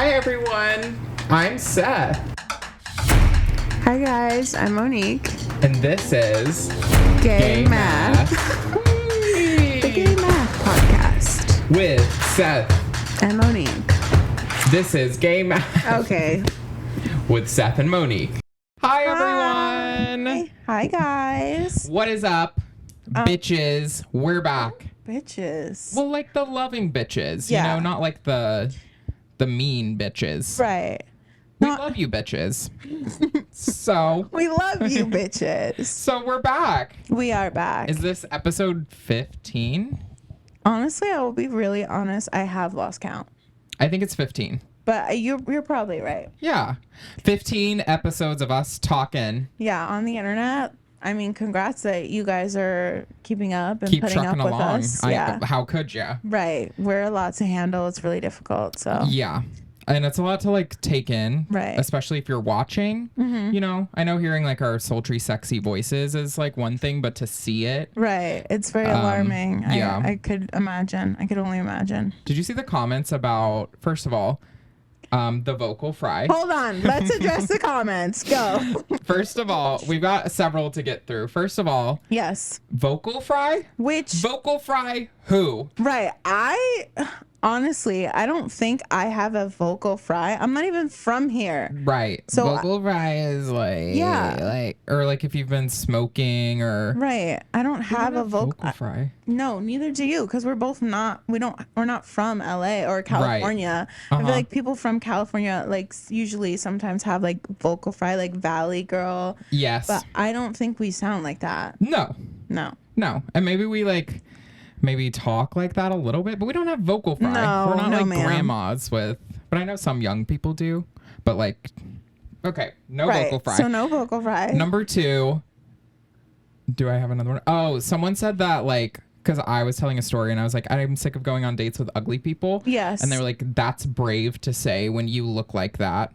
Hi, everyone. I'm Seth. Hi, guys. I'm Monique. And this is Gay Math. The Gay Math Podcast. With Seth and Monique. This is Gay Math. Okay. With Seth and Monique. Hi, everyone. Hi, guys. What is up, bitches? We're back. Bitches. Well, like the loving bitches. Yeah. You know, not like the mean bitches. Right. We love you, bitches. So. We love you, bitches. So we're back. We are back. Is this episode 15? Honestly, I will be really honest. I have lost count. I think it's 15. But you're probably right. Yeah. 15 episodes of us talking. Yeah, on the internet. I mean, congrats that you guys are keeping up and Keep putting up trucking with along. us. Yeah. How could you? Right. We're a lot to handle. It's really difficult. So. Yeah. And it's a lot to like take in. Right. Especially if you're watching. Mm-hmm. You know, I know hearing like our sultry, sexy voices is like one thing, but to see it. Right. It's very alarming. Yeah. I could imagine. I could only imagine. Did you see the comments about, first of all, the vocal fry? Hold on. Let's address the comments. Go. First of all, we've got several to get through. First of all, Yes. vocal fry? Which. Vocal fry who? Right. Honestly, I don't think I have a vocal fry. I'm not even from here. Right. So vocal fry is like, yeah, or like if you've been smoking or. Right. I don't have a vocal fry. No, neither do you, because we're not from LA or California. Right. I feel like people from California like usually sometimes have like vocal fry, like Valley Girl. Yes. But I don't think we sound like that. No. And maybe we maybe talk like that a little bit, but we don't have vocal fry. No, we're not no, like ma'am. grandmas with, but I know some young people do, but like, okay, no Right. vocal fry. So no vocal fry. Number 2, do I have another one? Oh, someone said that like, because I was telling a story and I was like, I'm sick of going on dates with ugly people. Yes. And they were like, that's brave to say when you look like that.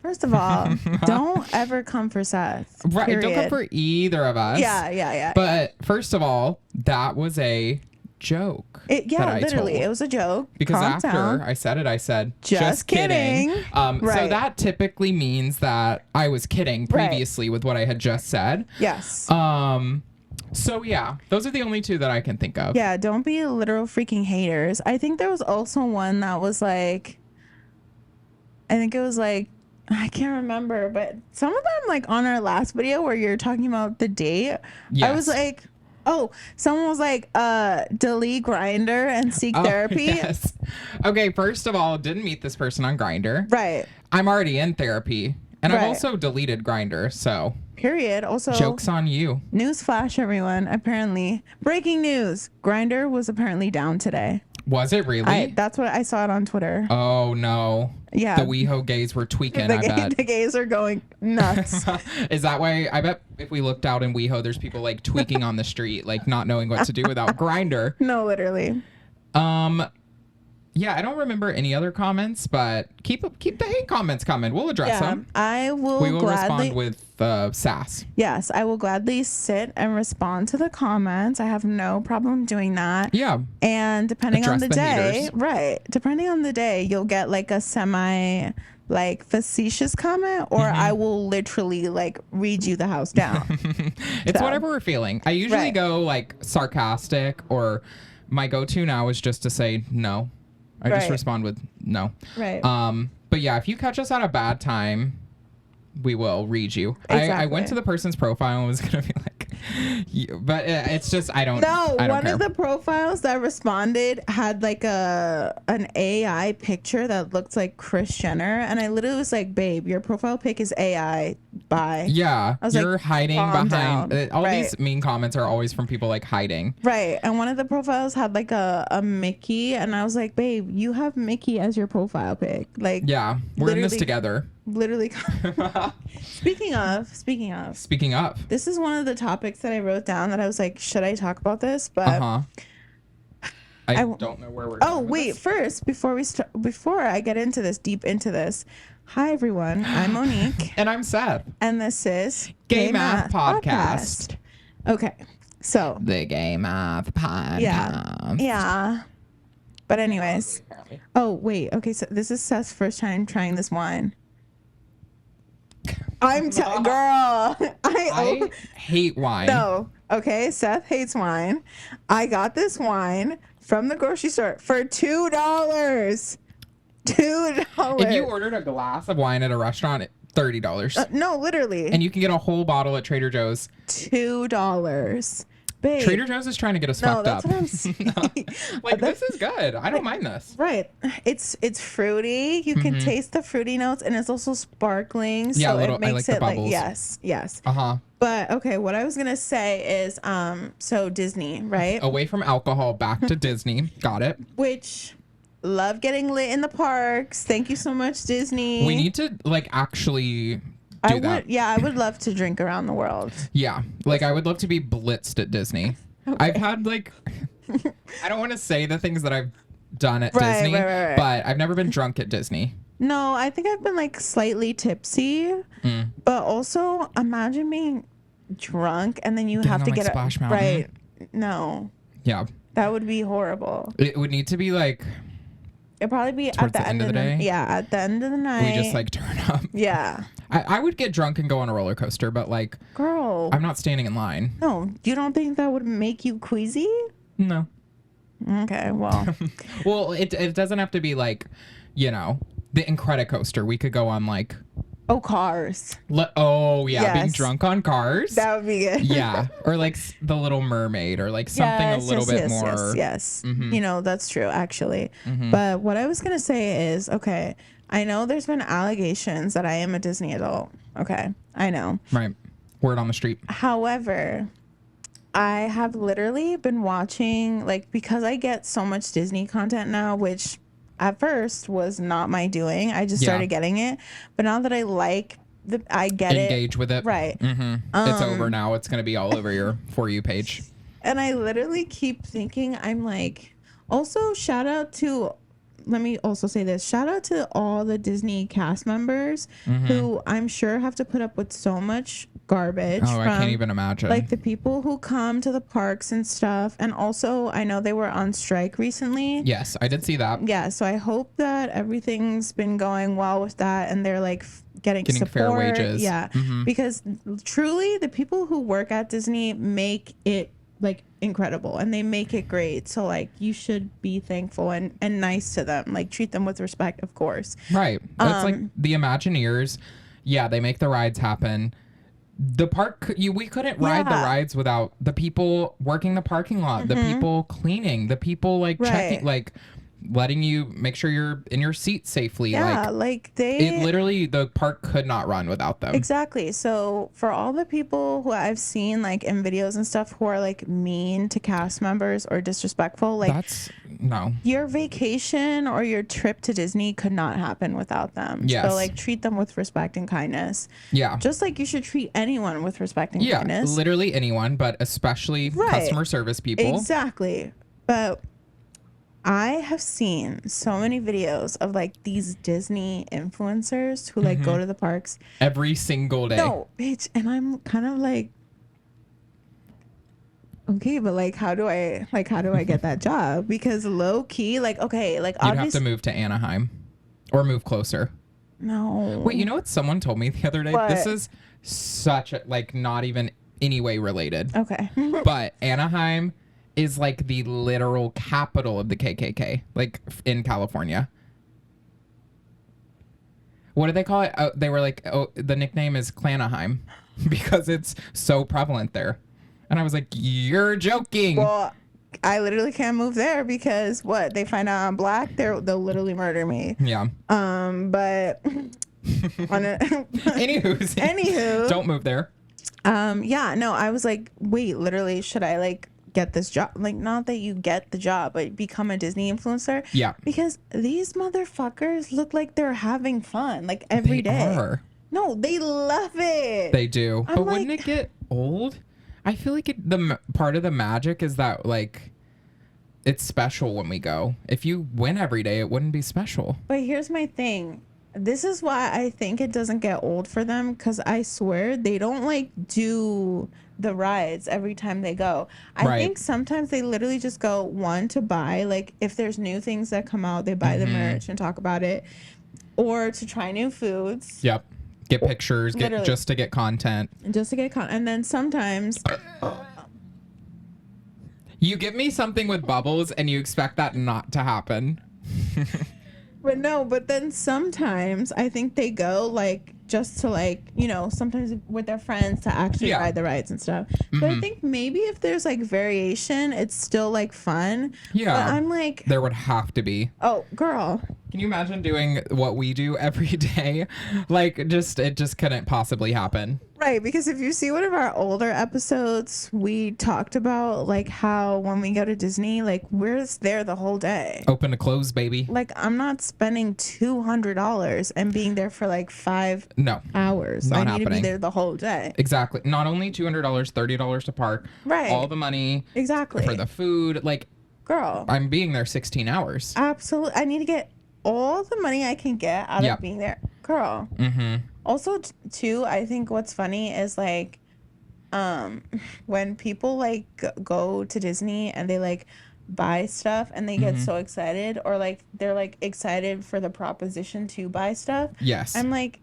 First of all, don't ever come for Seth. Right. Period. Don't come for either of us. Yeah. But first of all, that was a joke. Literally, it was a joke. Because Calm after down. I said it, I said, Just kidding. So Right. that typically means that I was kidding previously with what I had just said. Yes. So yeah, those are the only 2 that I can think of. Yeah, don't be literal freaking haters. I think there was also one that was like, I can't remember, but some of them like on our last video where you're talking about the date, Yes. I was like, oh, someone was like, delete Grinder and seek therapy. Yes. Okay, first of all, didn't meet this person on Grindr. Right. I'm already in therapy. And I've Right. also deleted Grindr, so Period. Also, joke's on you. Newsflash, everyone. Apparently, breaking news: Grinder was apparently down today. Was it really? That's what I saw it on Twitter. Oh no. Yeah. The WeHo gays were tweaking, I bet. The gays are going nuts. Is that why? I bet if we looked out in WeHo, there's people like tweaking on the street, like not knowing what to do without Grindr. No, literally. Yeah, I don't remember any other comments, but keep the hate comments coming. We'll address them. I will. We will respond with sass. Yes, I will gladly sit and respond to the comments. I have no problem doing that. Yeah. And depending on Address the the day, haters. right? Depending on the day, you'll get like a semi like facetious comment, or I will literally like read you the house down. It's whatever we're feeling. I usually go like sarcastic, or my go-to now is just to say no. I just respond with no. Right. But yeah, if you catch us at a bad time, we will read you. Exactly. I went to the person's profile and was gonna be like, but it's just I don't. No, I don't one care. of the profiles that responded had like an AI picture that looked like Kris Jenner, and I literally was like, "Babe, your profile pic is AI." Bye. Yeah, I was you're like, hiding calm behind. down. All Right. these mean comments are always from people like hiding. Right, and one of the profiles had like a Mickey, and I was like, "Babe, you have Mickey as your profile pic." Like, Yeah, we're in this literally- together. Literally. Speaking of, Speaking of. this is one of the topics that I wrote down that I was like, should I talk about this? But I don't know where we're. oh going with wait, this. first before I get into this, deep into this. Hi everyone, I'm Monique, And I'm Seth. and this is Gay Math Podcast. Okay, so The Gay Math Podcast. yeah. But anyways. Oh, wait. Okay, so this is Seth's first time trying this wine. Girl. I hate wine. No. Okay, Seth hates wine. I got this wine from the grocery store for $2. $2. If you ordered a glass of wine at a restaurant, $30. No, literally. And you can get a whole bottle at Trader Joe's. $2. Babe. Trader Joe's is trying to get us fucked up. What I'm saying. Like, this is good. I don't mind this. Right. It's fruity. You can taste the fruity notes, and it's also sparkling. So Yeah, it makes I like the bubbles. yes. Uh-huh. But okay, what I was gonna say is so Disney, right? Away from alcohol, back to Disney. Got it. Which love getting lit in the parks. Thank you so much, Disney. We need to like actually do that. I would love to drink around the world. Yeah. Like I would love to be blitzed at Disney. Okay. I've had like I don't want to say the things that I've done at Disney, right. but I've never been drunk at Disney. No, I think I've been like slightly tipsy, but also imagine being drunk and then you have to get Splash Mountain. Right. No. Yeah. That would be horrible. It would need to be like it'd probably be at the end of the day. Yeah, at the end of the night. We just like turn up. Yeah. I would get drunk and go on a roller coaster, but like girl, I'm not standing in line. No, you don't think that would make you queasy? No. Okay, well. Well, it doesn't have to be like, you know, the Incredicoaster. We could go on like Cars. Being drunk on Cars. That would be good. Yeah, or like the Little Mermaid, or like something a little bit more. Yes. You know, that's true actually. But what I was gonna say is, okay, I know there's been allegations that I am a Disney adult. Okay, I know. Right. Word on the street. However, I have literally been watching, like, because I get so much Disney content now, which at first was not my doing. I just started getting it. But now that I engage with it. Right. It's over now. It's going to be all over your For You page. And I literally keep thinking, I'm like, also shout out to, let me also say this, shout out to all the Disney cast members who I'm sure have to put up with so much garbage. Oh, I can't even imagine. Like the people who come to the parks and stuff. And also, I know they were on strike recently. Yes, I did see that. Yeah, so I hope that everything's been going well with that and they're like getting support. Fair wages. Yeah, because truly the people who work at Disney make it like incredible and they make it great. So like you should be thankful and nice to them. Like treat them with respect, of course. Right. That's like the Imagineers. Yeah, they make the rides happen. The park, we couldn't ride the rides without the people working the parking lot, the people cleaning, the people like checking, like letting you make sure you're in your seat safely. Yeah, it literally, the park could not run without them. Exactly. So for all the people who I've seen like in videos and stuff who are like mean to cast members or disrespectful, like your vacation or your trip to Disney could not happen without them. Yes. So like treat them with respect and kindness. Yeah. Just like you should treat anyone with respect and kindness. Yeah, literally anyone, but especially customer service people. Exactly. But I have seen so many videos of like these Disney influencers who like go to the parks every single day. No, bitch. And I'm kind of like, okay, but like, how do I get that job? Because low key, like, okay, like you'd have to move to Anaheim or move closer. No. Wait, you know what someone told me the other day? What? This is such a, like, not even any way related. Okay. But Anaheim is like the literal capital of the KKK, like in California. What do they call it? Oh, they were like, the nickname is Clanaheim because it's so prevalent there. And I was like, you're joking. Well, I literally can't move there because what? They find out I'm black, they'll literally murder me. Yeah. But Anywho. Don't move there. Yeah, no, I was like, wait, literally, should I like get this job? Like, not that you get the job, but become a Disney influencer. Yeah. Because these motherfuckers look like they're having fun, like every day. They are. No, they love it. They do. But wouldn't it get old? I feel like the part of the magic is that like it's special when we go. If you win every day, it wouldn't be special. But here's my thing. this is why I think it doesn't get old for them, because I swear they don't like do the rides every time they go. I think sometimes they literally just go, one, to buy, like if there's new things that come out, they buy the merch and talk about it, or to try new foods. Yep. Get pictures, just to get content. And then sometimes you give me something with bubbles and you expect that not to happen. But then sometimes I think they go like just to like, you know, sometimes with their friends to actually ride the rides and stuff. But I think maybe if there's like variation, it's still like fun. Yeah. But I'm like, there would have to be. Oh, girl. Can you imagine doing what we do every day? Like, it just couldn't possibly happen. Right, because if you see one of our older episodes, we talked about like how when we go to Disney, like we're there the whole day. Open to close, baby. Like, I'm not spending $200 and being there for like 5 hours. Not I need happening. to be there the whole day. Exactly. Not only $200, $30 to park. Right. All the money. Exactly. For the food. Like, girl, I'm being there 16 hours. Absolutely. I need to get all the money I can get out of being there. Girl. Mm-hmm. Also, too, I think what's funny is like when people like go to Disney and they like buy stuff and they get so excited, or like they're like excited for the proposition to buy stuff. Yes. I'm like,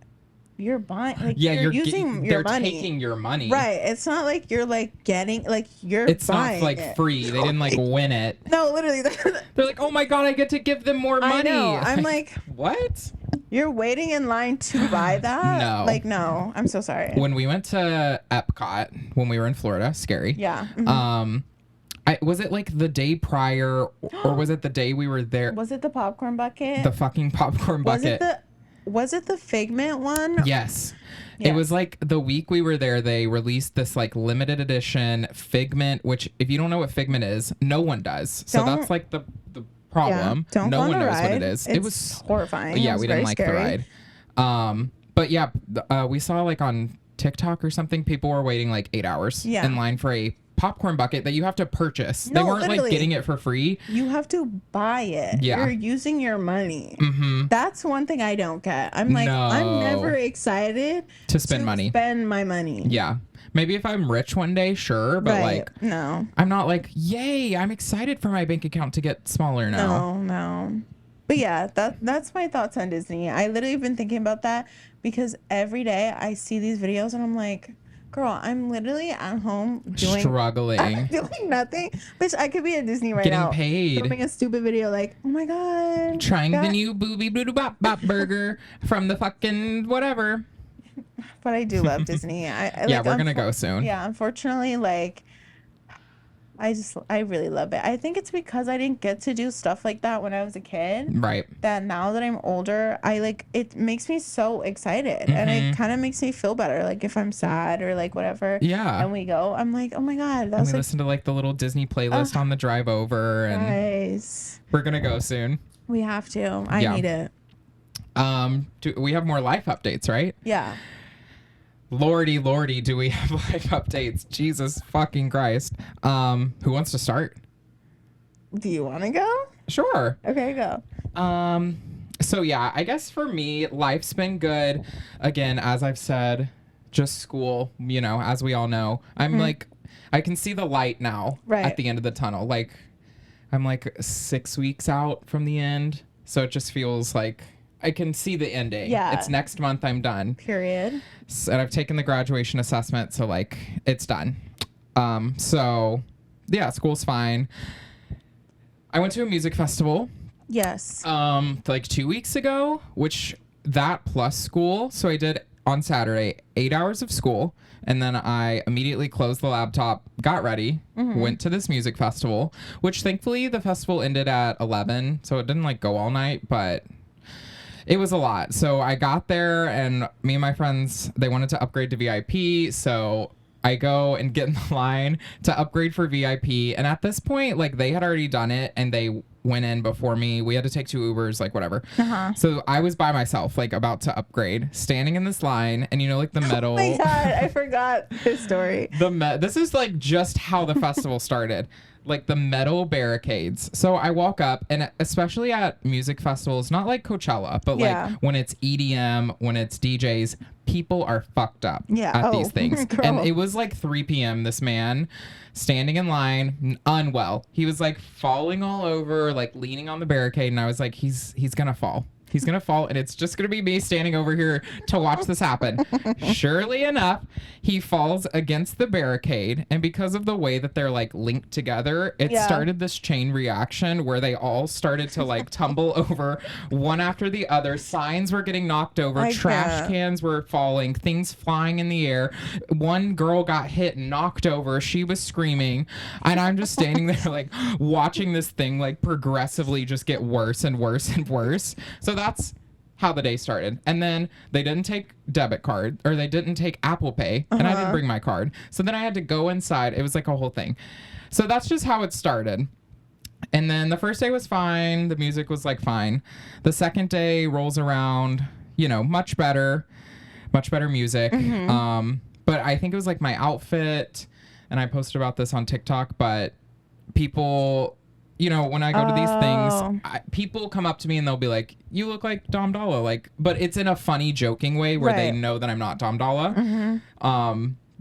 you're buying, like, you're using your money. They're taking your money. Right. It's not like you're like getting, like, you're it's buying not like it. free. They didn't like win it. No, literally. They're like, oh my God, I get to give them more money. I know. I'm like, what? You're waiting in line to buy that? No. Like, no. I'm so sorry. When we went to Epcot, when we were in Florida, scary. Yeah. Mm-hmm. Was it like the day prior, or was it the day we were there? Was it the popcorn bucket? The fucking popcorn bucket. Was it the Figment one? Yes. It was like the week we were there, they released this like limited edition Figment, which if you don't know what Figment is, no one does. So that's like the problem. Don't no go on one the knows ride. what it is. It's it was horrifying. Yeah, was we didn't like scary. the ride. But yeah, we saw like on TikTok or something, people were waiting like 8 hours in line for a popcorn bucket that you have to purchase. No, they weren't literally. like getting it for free. You have to buy it. Yeah. You're using your money. Mm-hmm. That's one thing I don't get. I'm like, I'm never excited to spend money. Spend my money. Yeah. Maybe if I'm rich one day, sure. But like, no. I'm not like, yay, I'm excited for my bank account to get smaller now. No. But yeah, that's my thoughts on Disney. I literally been thinking about that because every day I see these videos and I'm like, girl, I'm literally at home struggling, doing nothing. Bitch, I could be at Disney right getting now, paid, filming a stupid video like, oh my God, trying the new booby boo bop bop burger from the fucking whatever. But I do love Disney. Yeah, we're gonna go soon. Yeah, unfortunately, like, I really love it. I think it's because I didn't get to do stuff like that when I was a kid. Right. That now that I'm older, it makes me so excited. And it kind of makes me feel better. Like if I'm sad or like whatever. Yeah. And we go, I'm like, oh my God. And we listen to like the little Disney playlist on the drive over. And nice. We're going to go soon. We have to. I need it. We have more life updates, right? Yeah. Lordy, do we have life updates? Jesus fucking Christ. Who wants to start? Do you want to go? Sure. Okay, go. So yeah, I guess for me, life's been good. Again, as I've said, just school, you know, as we all know. I'm like, I can see the light now at the end of the tunnel. Like, I'm like 6 weeks out from the end. So it just feels like I can see the ending. Yeah. It's next month, I'm done. Period. And I've taken the graduation assessment, so like it's done. So yeah, school's fine. I went to a music festival. Yes. Like 2 weeks ago, which that plus school. So I did on Saturday 8 hours of school, and then I immediately closed the laptop, got ready, went to this music festival, which thankfully the festival ended at 11, so it didn't like go all night, but it was a lot. So I got there and me and my friends, they wanted to upgrade to VIP. So I go and get in the line to upgrade for VIP. And at this point, like they had already done it and they went in before me. We had to take 2 Ubers, like whatever. So I was by myself, like about to upgrade, standing in this line. And you know, like the metal. Oh my God, I forgot this story. This is like just how the festival started. like the metal barricades. So I walk up, and especially at music festivals, not like Coachella, but like when it's EDM, when it's DJs, people are fucked up at these things. And it was like 3 p.m. This man standing in line, unwell. He was like falling all over, like leaning on the barricade, and I was like, he's gonna fall. He's going to fall, and it's just going to be me standing over here to watch this happen. Surely enough, he falls against the barricade, and because of the way that they're, like, linked together, it started this chain reaction where they all started to, like, tumble over one after the other. Signs were getting knocked over. Trash cans were falling. Things flying in the air. One girl got hit and knocked over. She was screaming, and I'm just standing there, like, watching this thing, like, progressively just get worse and worse and worse. So that's how the day started. And then they didn't take debit card, or they didn't take Apple Pay, and I didn't bring my card. So then I had to go inside. It was like a whole thing. So that's just how it started. And then the first day was fine. The music was like fine. The second day rolls around, you know, much better music. But I think it was like my outfit, and I posted about this on TikTok, but people, you know, when I go to these things, people come up to me and they'll be like, you look like Dom Dolla. Like, but it's in a funny, joking way where they know that I'm not Dom Dolla.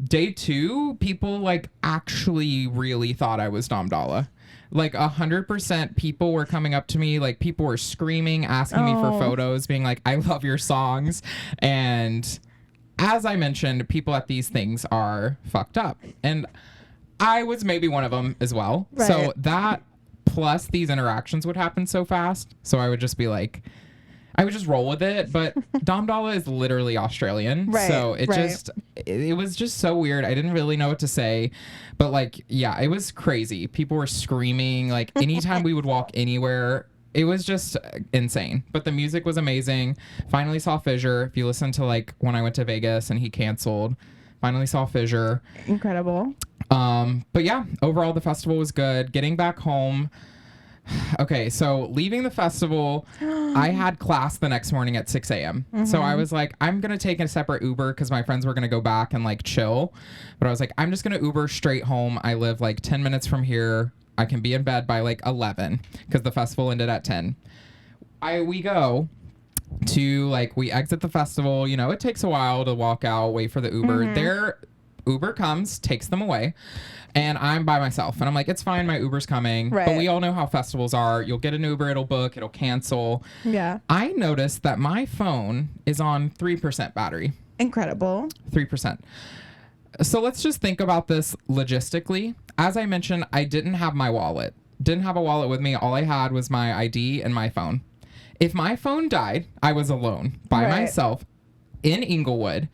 Day 2, people like actually really thought I was Dom Dolla. Like 100% people were coming up to me, like people were screaming, asking me for photos, being like, I love your songs. And as I mentioned, people at these things are fucked up. And I was maybe one of them as well. So that, plus these interactions would happen so fast. So I would just be like, I would just roll with it. But Dom Dolla is literally Australian. So it it was just so weird. I didn't really know what to say. But like, yeah, it was crazy. People were screaming. Like anytime we would walk anywhere, it was just insane. But the music was amazing. Finally saw Fissure. If you listen to like when I went to Vegas and he canceled, finally saw Fissure. Incredible. But yeah, overall the festival was good. Getting back home. Okay, so leaving the festival, I had class the next morning at 6 a.m. So I was like, I'm going to take a separate Uber because my friends were going to go back and like chill. But I was like, I'm just going to Uber straight home. I live like 10 minutes from here. I can be in bed by like 11 because the festival ended at 10. We go to like, we exit the festival. You know, it takes a while to walk out, wait for the Uber. Their Uber comes, takes them away. And I'm by myself. And I'm like, it's fine. My Uber's coming. But we all know how festivals are. You'll get an Uber. It'll book. It'll cancel. Yeah. I noticed that my phone is on 3% battery. Incredible. 3%. So let's just think about this logistically. As I mentioned, I didn't have my wallet. Didn't have a wallet with me. All I had was my ID and my phone. If my phone died, I was alone by myself in Inglewood,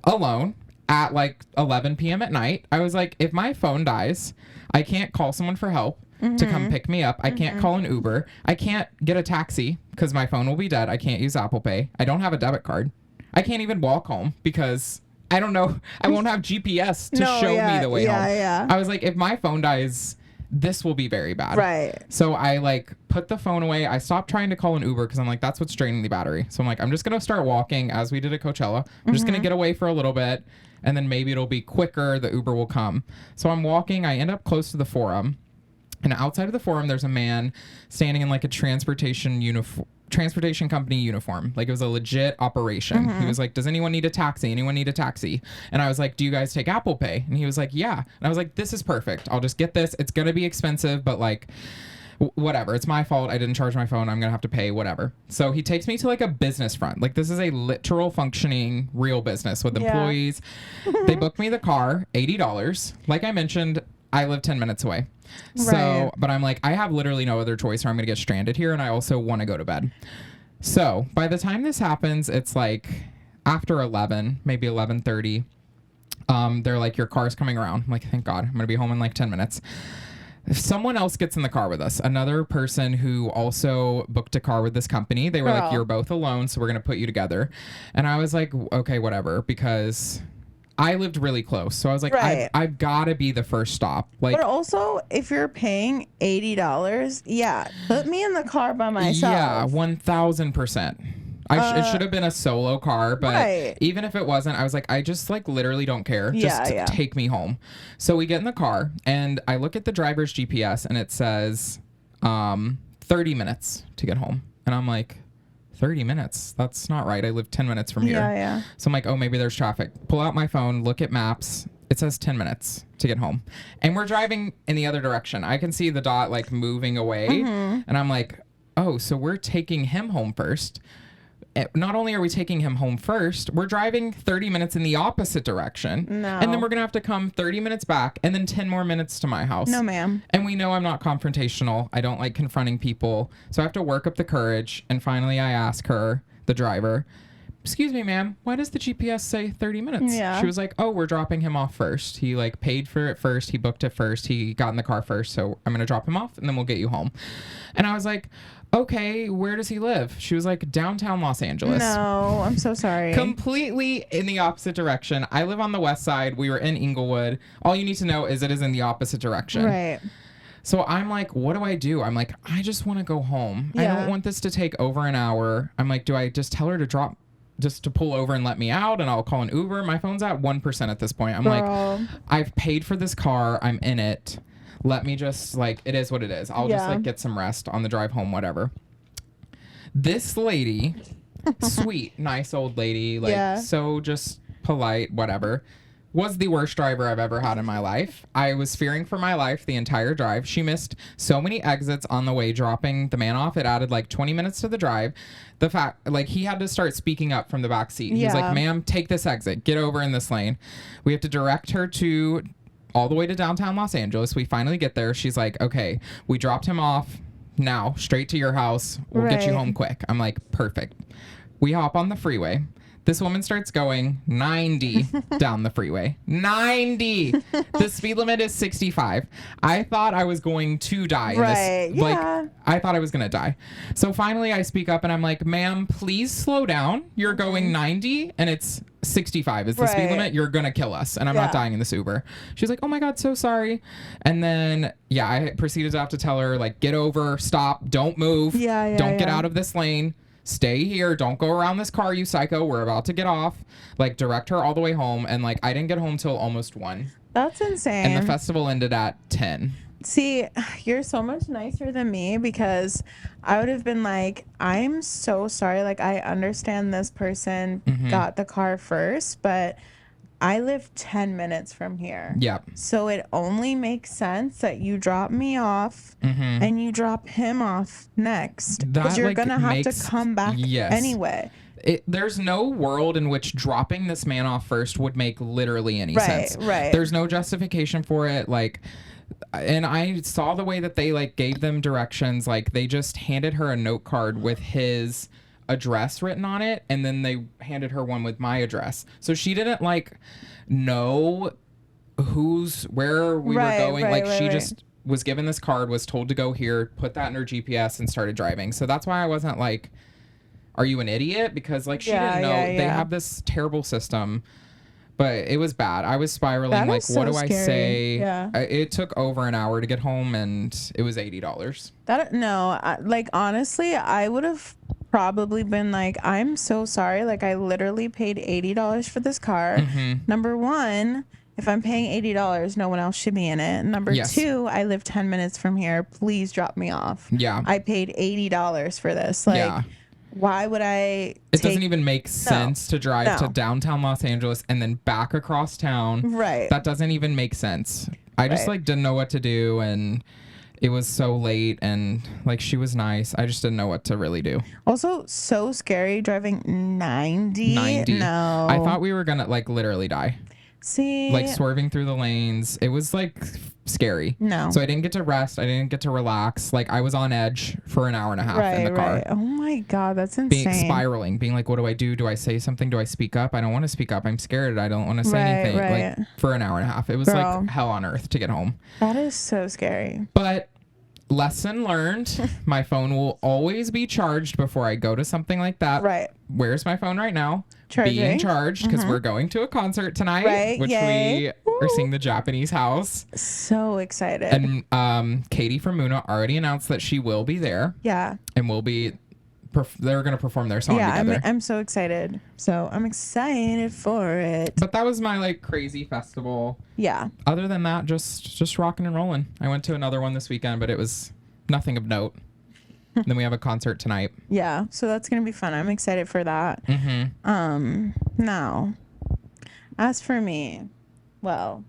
alone. At like 11 p.m. at night, I was like, if my phone dies, I can't call someone for help to come pick me up. I can't call an Uber. I can't get a taxi because my phone will be dead. I can't use Apple Pay. I don't have a debit card. I can't even walk home because I don't know. I won't have GPS to show me the way home. I was like, if my phone dies, this will be very bad. So I like put the phone away. I stopped trying to call an Uber because I'm like, that's what's draining the battery. So I'm like, I'm just going to start walking as we did at Coachella. I'm just going to get away for a little bit. And then maybe it'll be quicker. The Uber will come. So I'm walking. I end up close to the Forum. And outside of the Forum, there's a man standing in like a transportation company uniform. Like it was a legit operation. He was like, does anyone need a taxi? Anyone need a taxi? And I was like, do you guys take Apple Pay? And he was like, yeah. And I was like, this is perfect. I'll just get this. It's going to be expensive, but like, whatever. It's my fault. I didn't charge my phone. I'm going to have to pay whatever. So he takes me to like a business front. Like this is a literal functioning real business with employees. They booked me the car, $80. Like I mentioned, I live 10 minutes away. So, but I'm like, I have literally no other choice or I'm going to get stranded here. And I also want to go to bed. So by the time this happens, it's like after 11, maybe 11:30. They're like, your car's coming around. I'm like, thank God. I'm going to be home in like 10 minutes. If someone else gets in the car with us, another person who also booked a car with this company, they were like, you're both alone, so we're going to put you together. And I was like, okay, whatever, because I lived really close. So I was like, I've got to be the first stop. Like, but also, if you're paying $80, put me in the car by myself. Yeah, 1,000%. It should have been a solo car, but even if it wasn't, I was like, I just like literally don't care. Just take me home. So we get in the car and I look at the driver's GPS and it says 30 minutes to get home. And I'm like, 30 minutes? That's not right. I live 10 minutes from here. Yeah. So I'm like, oh, maybe there's traffic. Pull out my phone, look at maps. It says 10 minutes to get home. And we're driving in the other direction. I can see the dot like moving away. And I'm like, oh, so we're taking him home first. Not only are we taking him home first, we're driving 30 minutes in the opposite direction. No. And then we're going to have to come 30 minutes back and then 10 more minutes to my house. No, ma'am. And we know I'm not confrontational. I don't like confronting people. So I have to work up the courage. And finally, I ask her, the driver, excuse me, ma'am, why does the GPS say 30 minutes? Yeah. She was like, oh, we're dropping him off first. He like paid for it first. He booked it first. He got in the car first. So I'm going to drop him off and then we'll get you home. And I was like, okay, where does he live? She was like, downtown Los Angeles. No, I'm so sorry. Completely in the opposite direction. I live on the west side. We were in Inglewood. All you need to know is it is in the opposite direction. Right. So I'm like, what do? I'm like, I just want to go home. I don't want this to take over an hour. I'm like, do I just tell her to just to pull over and let me out and I'll call an Uber? My phone's at 1% at this point. I'm like, I've paid for this car. I'm in it. Let me just like, it is what it is. I'll just like get some rest on the drive home, whatever. This lady, sweet, nice old lady, like so just polite, whatever, was the worst driver I've ever had in my life. I was fearing for my life the entire drive. She missed so many exits on the way, dropping the man off. It added like 20 minutes to the drive. The fact, like, he had to start speaking up from the back seat. He's like, ma'am, take this exit. Get over in this lane. We have to direct her to all the way to downtown Los Angeles. We finally get there. She's like, okay, we dropped him off. Now, straight to your house. We'll get you home quick. I'm like, perfect. We hop on the freeway. This woman starts going 90 down the freeway. 90. The speed limit is 65. I thought I was going to die. Like, I thought I was going to die. So finally I speak up and I'm like, ma'am, please slow down. You're going 90 and it's 65 is the speed limit. You're going to kill us. And I'm not dying in this Uber. She's like, oh my God, so sorry. And then, I proceeded to have to tell her, like, get over, stop, don't move. Don't get out of this lane. Stay here. Don't go around this car, you psycho. We're about to get off. Like, direct her all the way home. And, like, I didn't get home till almost 1. That's insane. And the festival ended at 10. See, you're so much nicer than me because I would have been like, I'm so sorry. Like, I understand this person got the car first, but I live 10 minutes from here. Yep. So it only makes sense that you drop me off and you drop him off next. Because you're going to have to come back anyway. There's no world in which dropping this man off first would make literally any sense. Right. There's no justification for it. Like, and I saw the way that they like gave them directions. Like, they just handed her a note card with his address written on it, and then they handed her one with my address. So she didn't like know where we were going. She just was given this card, was told to go here, put that in her GPS, and started driving. So that's why I wasn't like, are you an idiot? Because like she didn't know. They have this terrible system. But it was bad. I was spiraling. Like, what do I say? Yeah. It took over an hour to get home, and it was $80. Like, honestly, I would have probably been like, I'm so sorry. Like, I literally paid $80 for this car. Number one, if I'm paying $80, no one else should be in it. Number two, I live 10 minutes from here. Please drop me off. Yeah. I paid $80 for this. Like, why would I It doesn't even make sense to drive to downtown Los Angeles and then back across town. Right. That doesn't even make sense. I just like didn't know what to do, and it was so late, and like she was nice. I just didn't know what to really do. Also, so scary driving 90. No. I thought we were gonna like literally die. See, like swerving through the lanes. It was like scary. No. So I didn't get to rest. I didn't get to relax. Like I was on edge for an hour and a half in the car. Oh my God, that's insane. Spiraling, being like, what do I do? Do I say something? Do I speak up? I don't want to speak up. I'm scared. I don't want to say anything. Like for an hour and a half. It was like hell on earth to get home. That is so scary. But lesson learned. My phone will always be charged before I go to something like that. Right. Where's my phone right now? Charging. Being charged because we're going to a concert tonight, which we are seeing the Japanese house. So excited. And Katie from Muna already announced that she will be there. Yeah. And we'll be they're gonna perform their song together. I'm so excited. So I'm excited for it. But that was my like crazy festival. Yeah. Other than that, just rocking and rolling. I went to another one this weekend, but it was nothing of note. Then we have a concert tonight. Yeah, so that's gonna be fun. I'm excited for that. Now, as for me, well,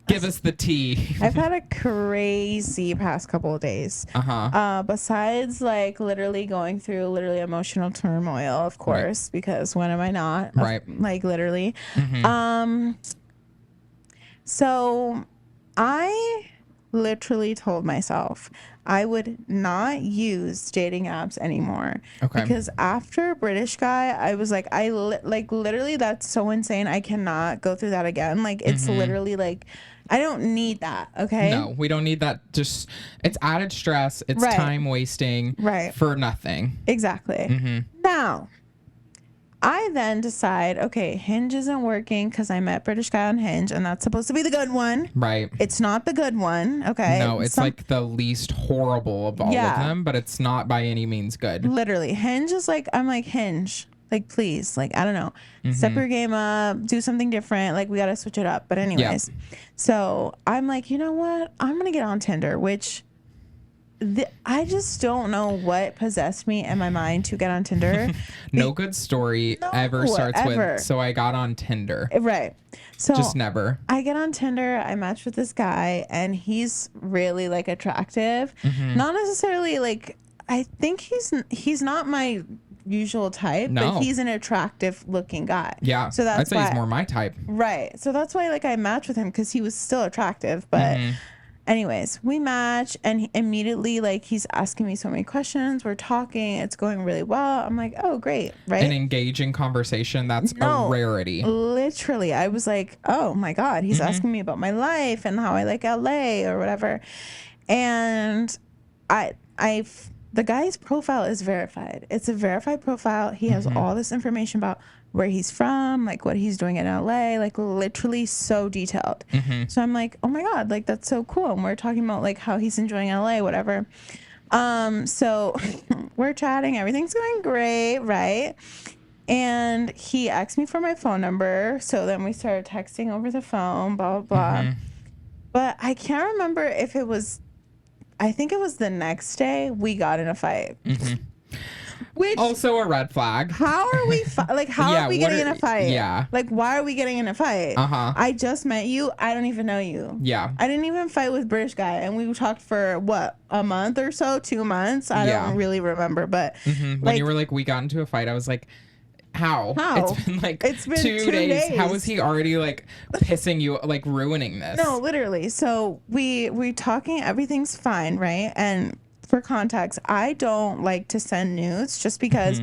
give us the tea. I've had a crazy past couple of days. Besides like literally going through emotional turmoil, of course, because when am I not? Right. Like literally. So I literally told myself I would not use dating apps anymore. Okay. Because after British guy, I was like, like literally, that's so insane. I cannot go through that again. Like, it's literally like, I don't need that. Okay. No, we don't need that. Just, it's added stress. It's time wasting. Right. For nothing. Exactly. Now, I then decide, okay, Hinge isn't working because I met British guy on Hinge, and that's supposed to be the good one. Right. It's not the good one. Okay. No, it's like the least horrible of all of them, but it's not by any means good. Literally. Hinge is like, I'm like, Hinge, like, please, like, I don't know, step your game up, do something different. Like, we got to switch it up. But anyways, so I'm like, you know what? I'm going to get on Tinder, which I just don't know what possessed me in my mind to get on Tinder. No good story ever starts with, so I got on Tinder. Right. So just never. I get on Tinder, I match with this guy, and he's really like attractive. Not necessarily like, I think he's not my usual type, but he's an attractive looking guy. Yeah. So that's I'd say he's more my type. Right. So that's why like I matched with him, because he was still attractive, but anyways, we match, and immediately, like, he's asking me so many questions. We're talking. It's going really well. I'm like, oh, great, right? An engaging conversation, that's a rarity. Literally. I was like, oh, my God. He's asking me about my life and how I like LA or whatever. And the guy's profile is verified. It's a verified profile. He has all this information about where he's from, like what he's doing in LA, like literally so detailed. So I'm like, oh my God, like that's so cool. And we're talking about like how he's enjoying LA, whatever. So we're chatting, everything's going great, right? And he asked me for my phone number. So then we started texting over the phone, blah, blah, blah. But I can't remember if it was, I think it was the next day we got in a fight. Which, also a red flag. How are we are we getting in a fight? Yeah. Like, why are we getting in a fight? I just met you. I don't even know you. Yeah. I didn't even fight with British guy, and we talked for what, a month or so, 2 months. I don't really remember, but when you were like, we got into a fight, I was like, how? It's been 2 days. How is he already like pissing you, like ruining this? No, literally. So we talking, everything's fine, right? And for context, I don't like to send nudes just because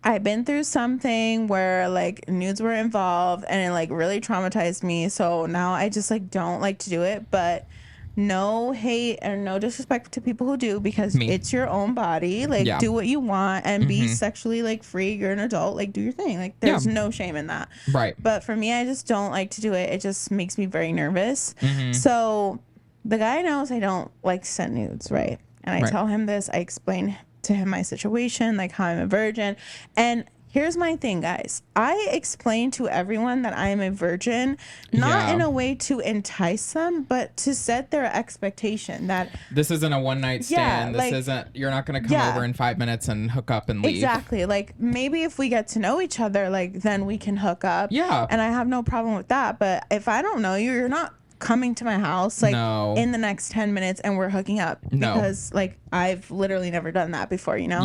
I've been through something where like nudes were involved and it like really traumatized me. So now I just like don't like to do it. But no hate and no disrespect to people who do, because it's your own body. Like do what you want and be sexually like free. You're an adult. Like do your thing. Like there's no shame in that. Right. But for me, I just don't like to do it. It just makes me very nervous. So the guy knows I don't like send nudes, right? And I tell him this. I explain to him my situation, like how I'm a virgin. And here's my thing, guys. I explain to everyone that I am a virgin, not in a way to entice them, but to set their expectation that this isn't a one-night stand. This isn't, you're not going to come over in 5 minutes and hook up and leave. Exactly. Like maybe if we get to know each other, like then we can hook up. Yeah. And I have no problem with that. But if I don't know you, you're not coming to my house like in the next 10 minutes and we're hooking up, because like I've literally never done that before, you know?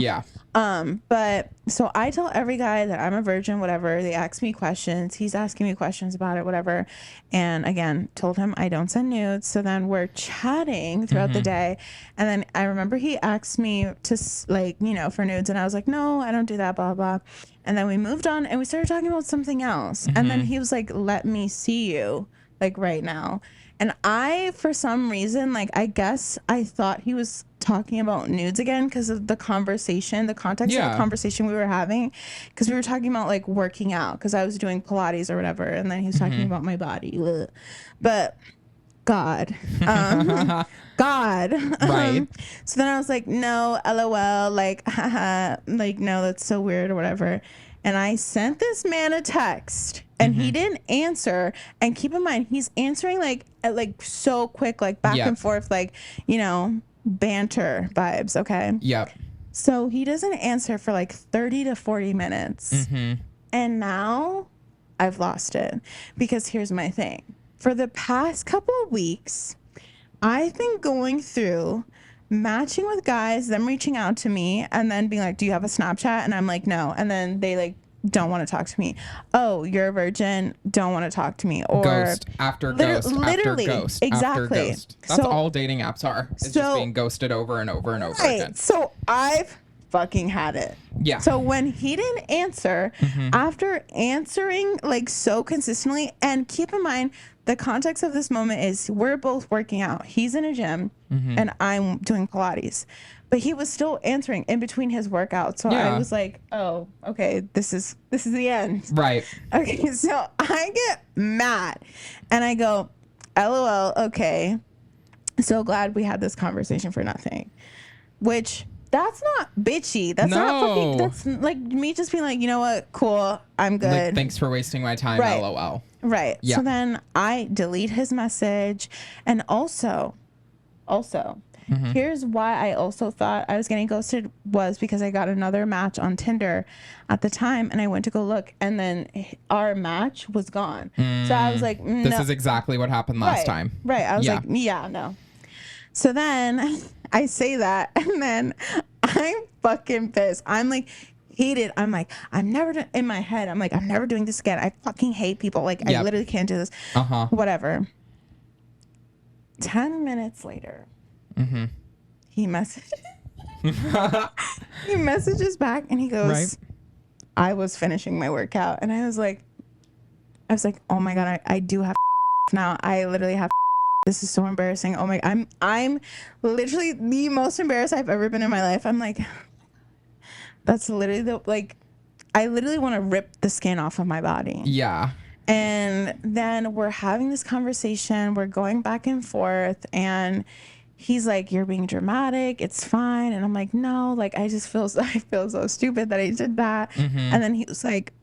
But so I tell every guy that I'm a virgin, whatever. They ask me questions, he's asking me questions about it, whatever. And again, told him I don't send nudes. So then we're chatting throughout the day, and then I remember he asked me to like, you know, for nudes, and I was like, no, I don't do that, blah blah. And then we moved on and we started talking about something else, and then he was like, let me see you like right now. And I, for some reason, like I guess I thought he was talking about nudes again because of the conversation, the context of the conversation we were having, because we were talking about like working out, because I was doing Pilates or whatever, and then he was talking about my body. But God. God. Right. So then I was like, no, LOL, like, haha, like, no, that's so weird or whatever. And I sent this man a text and he didn't answer. And keep in mind, he's answering like so quick, like back and forth, like, you know, banter vibes. Okay. Yep. So he doesn't answer for like 30 to 40 minutes. And now I've lost it, because here's my thing. For the past couple of weeks, I've been going through matching with guys, them reaching out to me and then being like, do you have a Snapchat? And I'm like, no. And then they like don't want to talk to me. Oh, you're a virgin, don't want to talk to me. Or ghost after ghost literally, after ghost exactly. after ghost. That's all dating apps are. It's just being ghosted over and over and over again. So I've fucking had it. Yeah. So when he didn't answer, after answering like so consistently, and keep in mind, the context of this moment is we're both working out. He's in a gym and I'm doing Pilates, but he was still answering in between his workouts. So I was like, oh, okay, this is the end. Right. Okay. So I get mad and I go, LOL. Okay. So glad we had this conversation for nothing, which that's not bitchy. That's not fucking, that's like me just being like, you know what? Cool. I'm good. Like, thanks for wasting my time. Right. LOL. Right. Yeah. So then I delete his message. And also, here's why I also thought I was getting ghosted, was because I got another match on Tinder at the time and I went to go look and then our match was gone. So I was like, no. This is exactly what happened last time. Right. I was like, yeah, no. So then I say that and then I'm fucking pissed. I'm like heated. I'm like, in my head, I'm like, I'm never doing this again. I fucking hate people. Like, I literally can't do this. Whatever. 10 minutes later, he messages back and he goes, I was finishing my workout. And I was like, oh my God, I do have now. I literally have. This is so embarrassing. Oh my, I'm literally the most embarrassed I've ever been in my life. I'm like, that's literally I literally want to rip the skin off of my body. Yeah. And then we're having this conversation. We're going back and forth. And he's like, you're being dramatic. It's fine. And I'm like, no, like, I feel so stupid that I did that. And then he was like,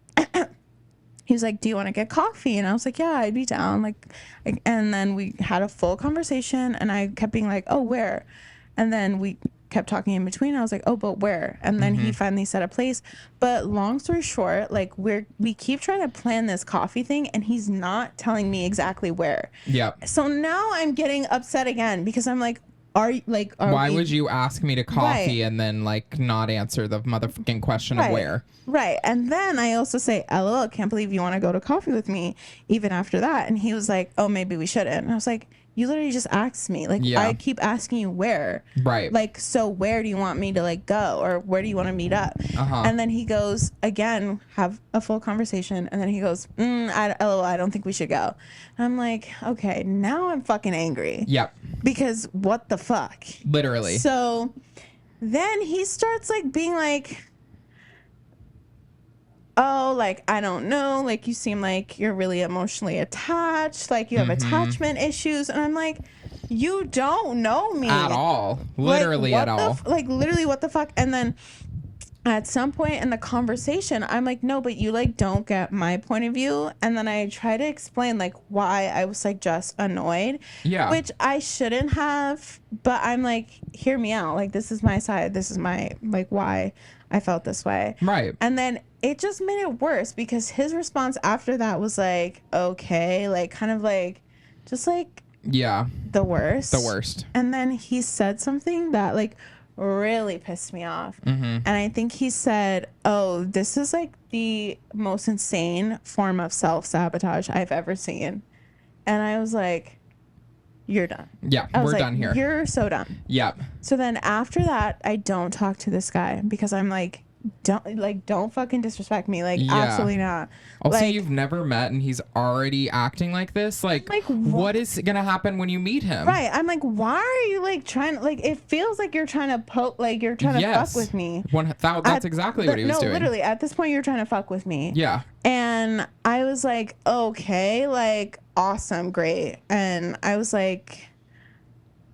do you want to get coffee? And I was like, yeah, I'd be down. And then we had a full conversation and I kept being like, oh, where? And then we kept talking in between. I was like, oh, but where? And then he finally said a place. But long story short, like we keep trying to plan this coffee thing and he's not telling me exactly where. Yep. So now I'm getting upset again because I'm like, why would you ask me to coffee and then like not answer the motherfucking question of where? Right. And then I also say, LOL, can't believe you want to go to coffee with me even after that. And he was like, oh, maybe we shouldn't. And I was like, you literally just asked me. Like, I keep asking you where. Right. Like, so where do you want me to like go, or where do you want to meet up? And then he goes, again, have a full conversation. And then he goes, LOL, I don't think we should go. And I'm like, okay, now I'm fucking angry. Yep. Because what the fuck? Literally. So then he starts like being like, oh, like, I don't know, like, you seem like you're really emotionally attached, like, you have attachment issues. And I'm like, you don't know me. At all. Literally like, at all. Literally, what the fuck? And then at some point in the conversation, I'm like, no, but you, like, don't get my point of view. And then I try to explain, like, why I was, like, just annoyed. Yeah. Which I shouldn't have. But I'm like, hear me out. Like, this is my side. This is my, like, why I felt this way. Right. And then it just made it worse because his response after that was like, okay, like kind of like, just like, yeah, the worst. The worst. And then he said something that like really pissed me off. And I think he said, oh, this is like the most insane form of self-sabotage I've ever seen. And I was like, you're done. Yeah, we're done here. You're so done. Yep. So then after that, I don't talk to this guy because I'm like, don't fucking disrespect me. Like, absolutely not. Also, like, you've never met and he's already acting like this. Like what is gonna happen when you meet him? Right. I'm like, why are you like trying? Like, it feels like you're trying to you're trying to fuck with me. That's exactly what he was doing. No, literally, at this point, you're trying to fuck with me. Yeah. And I was like, okay, like, awesome, great. And I was like,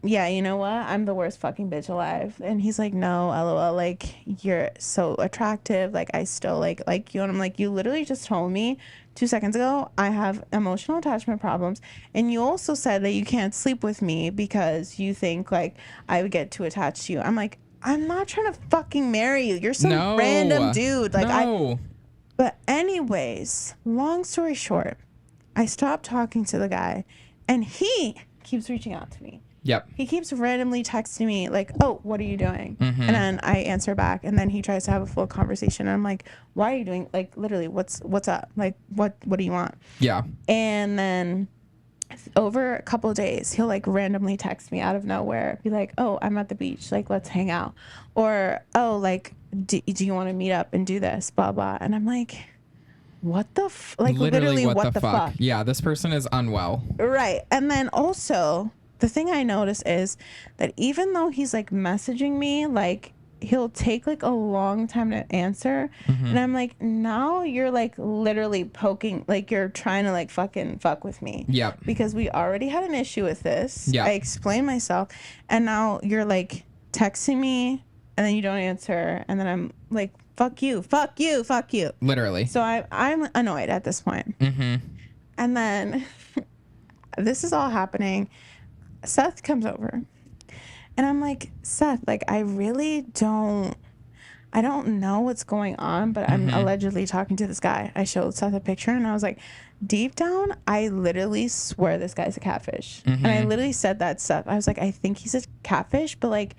yeah, you know what? I'm the worst fucking bitch alive. And he's like, no, LOL, like, you're so attractive. Like, I still like you. And I'm like, you literally just told me 2 seconds ago I have emotional attachment problems. And you also said that you can't sleep with me because you think like I would get too attached to you. I'm like, I'm not trying to fucking marry you. You're some random dude. Like, But anyways, long story short, I stopped talking to the guy and he keeps reaching out to me. Yep. He keeps randomly texting me like, oh, what are you doing? And then I answer back and then he tries to have a full conversation. And I'm like, why are you doing, like, literally, what's up? Like, what do you want? Yeah. And then over a couple of days, he'll like randomly text me out of nowhere, be like, oh, I'm at the beach. Like, let's hang out. Or, oh, like, do you want to meet up and do this? Blah, blah. And I'm like, what the like, literally what the fuck? Yeah, this person is unwell. Right. And then also, the thing I notice is that even though he's like messaging me, like he'll take like a long time to answer. And I'm like, now you're like literally poking, like you're trying to like fucking fuck with me. Yep. Because we already had an issue with this. Yeah. I explained myself and now you're like texting me and then you don't answer. And then I'm like, fuck you. Literally. So I'm annoyed at this point. And then this is all happening. Seth comes over and I'm like, Seth, like, I don't know what's going on, but I'm allegedly talking to this guy. I showed Seth a picture and I was like, deep down, I literally swear this guy's a catfish. And I literally said that stuff. I was like, I think he's a catfish, but like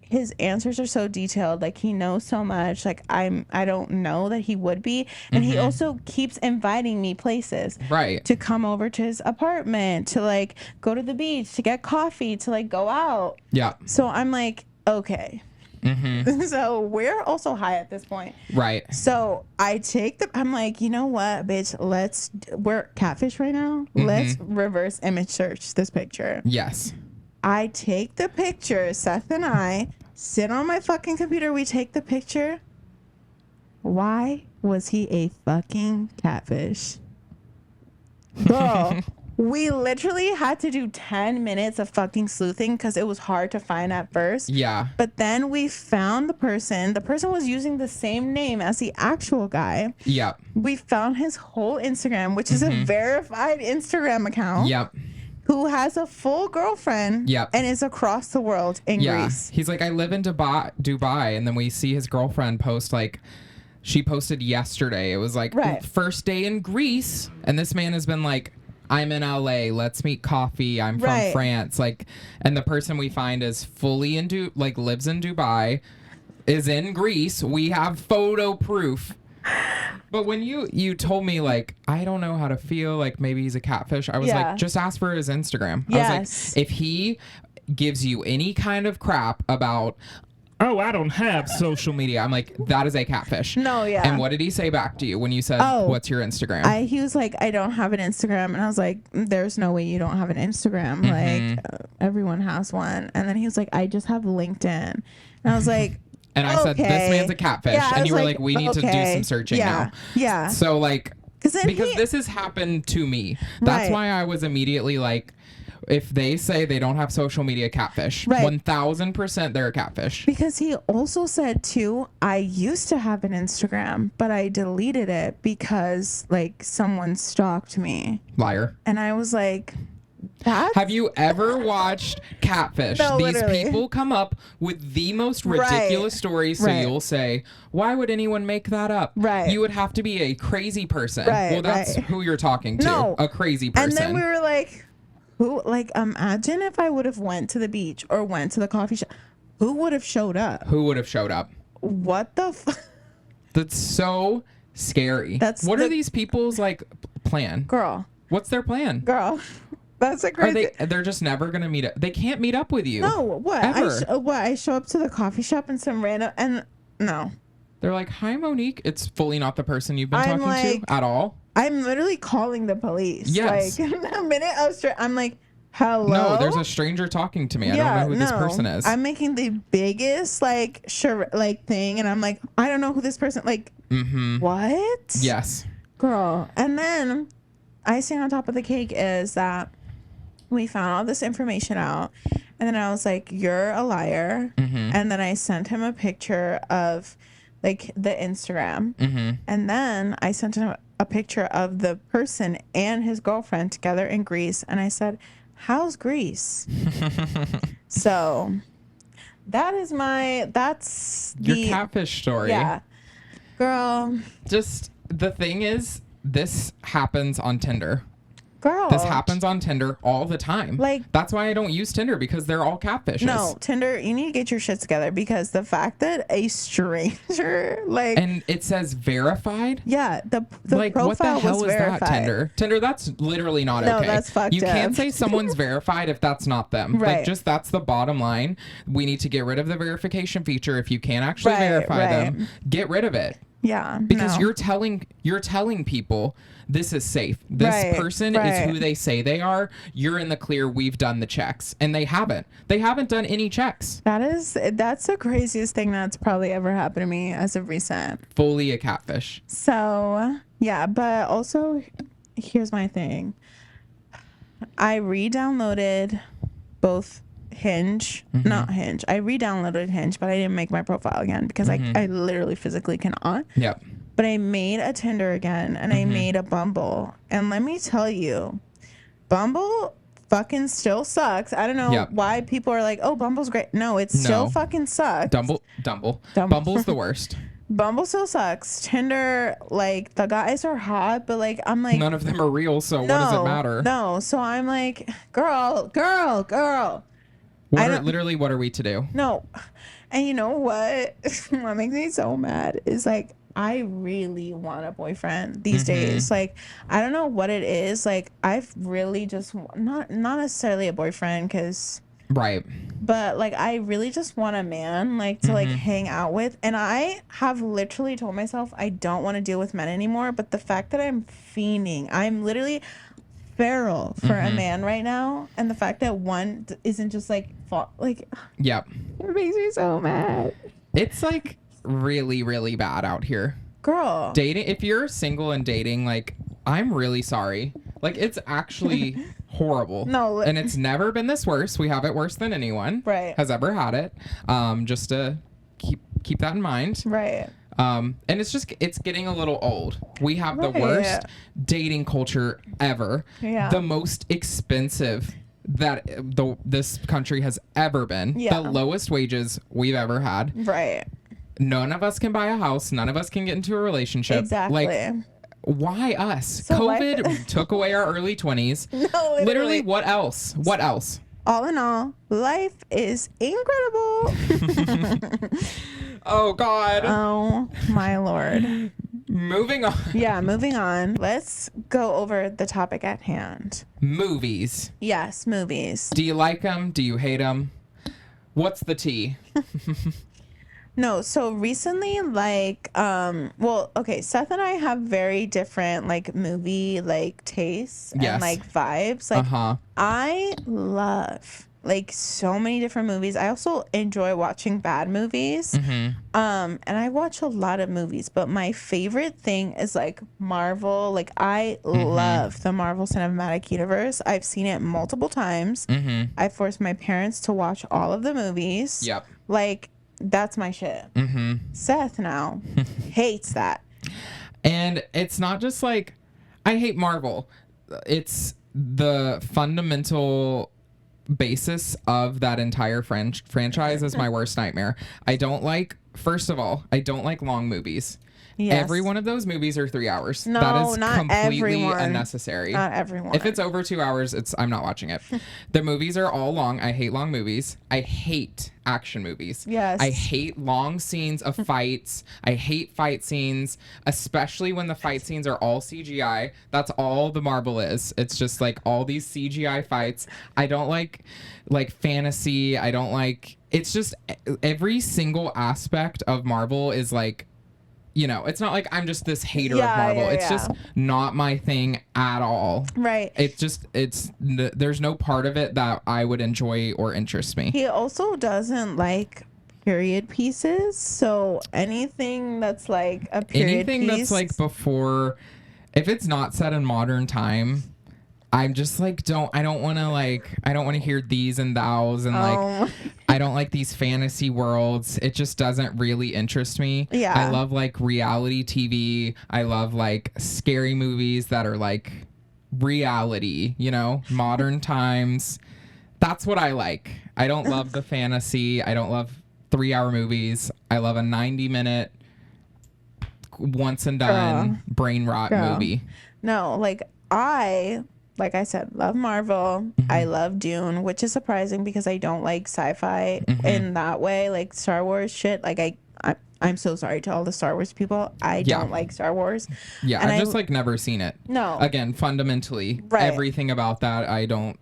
his answers are so detailed. Like he knows so much. Like I don't know that he would be. And he also keeps inviting me places. Right. To come over to his apartment, to like go to the beach, to get coffee, to like go out. Yeah. So I'm like, okay. So we're also high at this point. Right. So I'm like, you know what, bitch, we're catfish right now. Let's reverse image search this picture. Yes. I take the picture, Seth and I sit on my fucking computer, we take the picture. Why was he a fucking catfish? Girl, we literally had to do 10 minutes of fucking sleuthing because it was hard to find at first. Yeah. But then we found the person. The person was using the same name as the actual guy. Yep. We found his whole Instagram, which is a verified Instagram account. Yep. Who has a full girlfriend. Yep. And is across the world in Greece. He's like, I live in Dubai. And then we see his girlfriend post like, she posted yesterday. It was like first day in Greece. And this man has been like, I'm in LA. Let's meet coffee. I'm from France. Like, and the person we find is fully lives in Dubai, is in Greece. We have photo proof. But when you told me like, I don't know how to feel, like maybe he's a catfish, I was like, just ask for his Instagram. Yes. I was like, if he gives you any kind of crap about, oh, I don't have social media, I'm like, that is a catfish. No, yeah. And what did he say back to you when you said, what's your Instagram? He was like, I don't have an Instagram. And I was like, there's no way you don't have an Instagram. Like, everyone has one. And then he was like, I just have LinkedIn. And I was like, and I said, this man's a catfish. Yeah, and you were like, we need to do some searching now. Yeah. So like, because this has happened to me. That's why I was immediately like, if they say they don't have social media, catfish. 1000% they're a catfish. Because he also said too, I used to have an Instagram, but I deleted it because like someone stalked me. Liar. And I was like, have you ever watched Catfish? No, these literally. people come up with the most ridiculous stories. So you'll say, why would anyone make that up? Right. You would have to be a crazy person. Right. Well, that's who you're talking to. No. A crazy person. And then we were like, who? Like, imagine if I would have went to the beach or went to the coffee shop. Who would have showed up? Who would have showed up? What the fuck? That's so scary. What are these people's like plan? Girl. What's their plan? Girl. That's a crazy. They're just never gonna meet up. They can't meet up with you. No, what? Ever. I show up to the coffee shop and some random no. They're like, hi, Monique. It's fully not the person you've been talking to at all. I'm literally calling the police. Yes. Like, the minute I'm like, hello? No, there's a stranger talking to me. I don't know who this person is. I'm making the biggest, like, thing, and I'm like, I don't know who this person, like, what? Yes. Girl. And then, icing on top of the cake is that we found all this information out, and then I was like, you're a liar. And then I sent him a picture of, like, the Instagram. And then I sent him a picture of the person and his girlfriend together in Greece, and I said, how's Greece? So that's your catfish story. Yeah. Girl. Just the thing is, this happens on Tinder. Girl. This happens on Tinder all the time. Like, that's why I don't use Tinder, because they're all catfishes. No, Tinder, you need to get your shit together, because the fact that a stranger, like, and it says verified. Yeah, the like, profile what the hell was is verified. that? Tinder, that's literally not no, okay. That's fucked You up. can't say someone's verified if that's not them. Right. Like, just that's the bottom line. We need to get rid of the verification feature. If you can't actually verify them, get rid of it. Yeah, because you're telling people this is safe. This person is who they say they are. You're in the clear. We've done the checks, and they haven't. They haven't done any checks. That's the craziest thing that's probably ever happened to me as of recent. Fully a catfish. So yeah, but also here's my thing. I re-downloaded both Hinge, not Hinge. I re-downloaded Hinge, but I didn't make my profile again because I literally physically cannot. Yep. But I made a Tinder again, and I made a Bumble. And let me tell you, Bumble fucking still sucks. I don't know why people are like, oh, Bumble's great. No, it still fucking sucks. Bumble's the worst. Bumble still sucks. Tinder, like, the guys are hot, but, like, I'm like, none of them are real, so what does it matter? No, so I'm like, girl. Literally, what are we to do? No. And you know what? What makes me so mad is, like, I really want a boyfriend these days. Like, I don't know what it is. Like, I've really just not necessarily a boyfriend, because but, like, I really just want a man, like, to like hang out with. And I have literally told myself I don't want to deal with men anymore. But the fact that I'm literally feral for a man right now, and the fact that one isn't just like it makes me so mad. It's like really, really bad out here, girl. Dating, if you're single and dating, like, I'm really sorry. Like, it's actually horrible. No, and it's never been this worse. We have it worse than anyone has ever had it. Just to keep that in mind. And it's getting a little old. We have the worst dating culture ever. The most expensive that this country has ever been. The lowest wages we've ever had. None of us can buy a house. None of us can get into a relationship. Exactly. Like, why us? So COVID took away our early 20s. No, literally, what else? What else? All in all, life is incredible. Oh, God. Oh, my Lord. Moving on. Yeah, moving on. Let's go over the topic at hand. Movies. Yes, movies. Do you like them? Do you hate them? What's the tea? No, so recently, like, Seth and I have very different, like, movie, like, tastes and, like, vibes. Like, I love, like, so many different movies. I also enjoy watching bad movies. And I watch a lot of movies, but my favorite thing is, like, Marvel. Like, I love the Marvel Cinematic Universe. I've seen it multiple times. I forced my parents to watch all of the movies. Like, that's my shit. Seth now hates that. And it's not just like, I hate Marvel. It's the fundamental basis of that entire franchise is my worst nightmare. First of all, I don't like long movies. Every one of those movies are 3 hours. No, that is not completely everyone. unnecessary. Not everyone. If it's over 2 hours, I'm not watching it. The movies are all long. I hate long movies. I hate action movies. I hate long scenes of fights. I hate fight scenes, especially when the fight scenes are all CGI. That's all the Marvel is. It's just like all these CGI fights. I don't like fantasy. I don't like, it's just every single aspect of Marvel is like you know, it's not like I'm just this hater of Marvel. It's just not my thing at all. Right. There's no part of it that I would enjoy or interest me. He also doesn't like period pieces. So anything that's like a period piece. Anything that's like before, if it's not set in modern time, I'm just like, I don't want to hear these and thous and like, I don't like these fantasy worlds. It just doesn't really interest me. Yeah. I love like reality TV. I love like scary movies that are like reality, you know, modern times. That's what I like. I don't love the fantasy. I don't love 3-hour movies. I love a 90-minute once and done brain rot movie. No, like I said, love Marvel. I love Dune, which is surprising because I don't like sci-fi in that way, like Star Wars shit. Like I'm so sorry to all the Star Wars people. I don't like Star Wars. Yeah, and I've just like never seen it. No. Again, fundamentally, everything about that,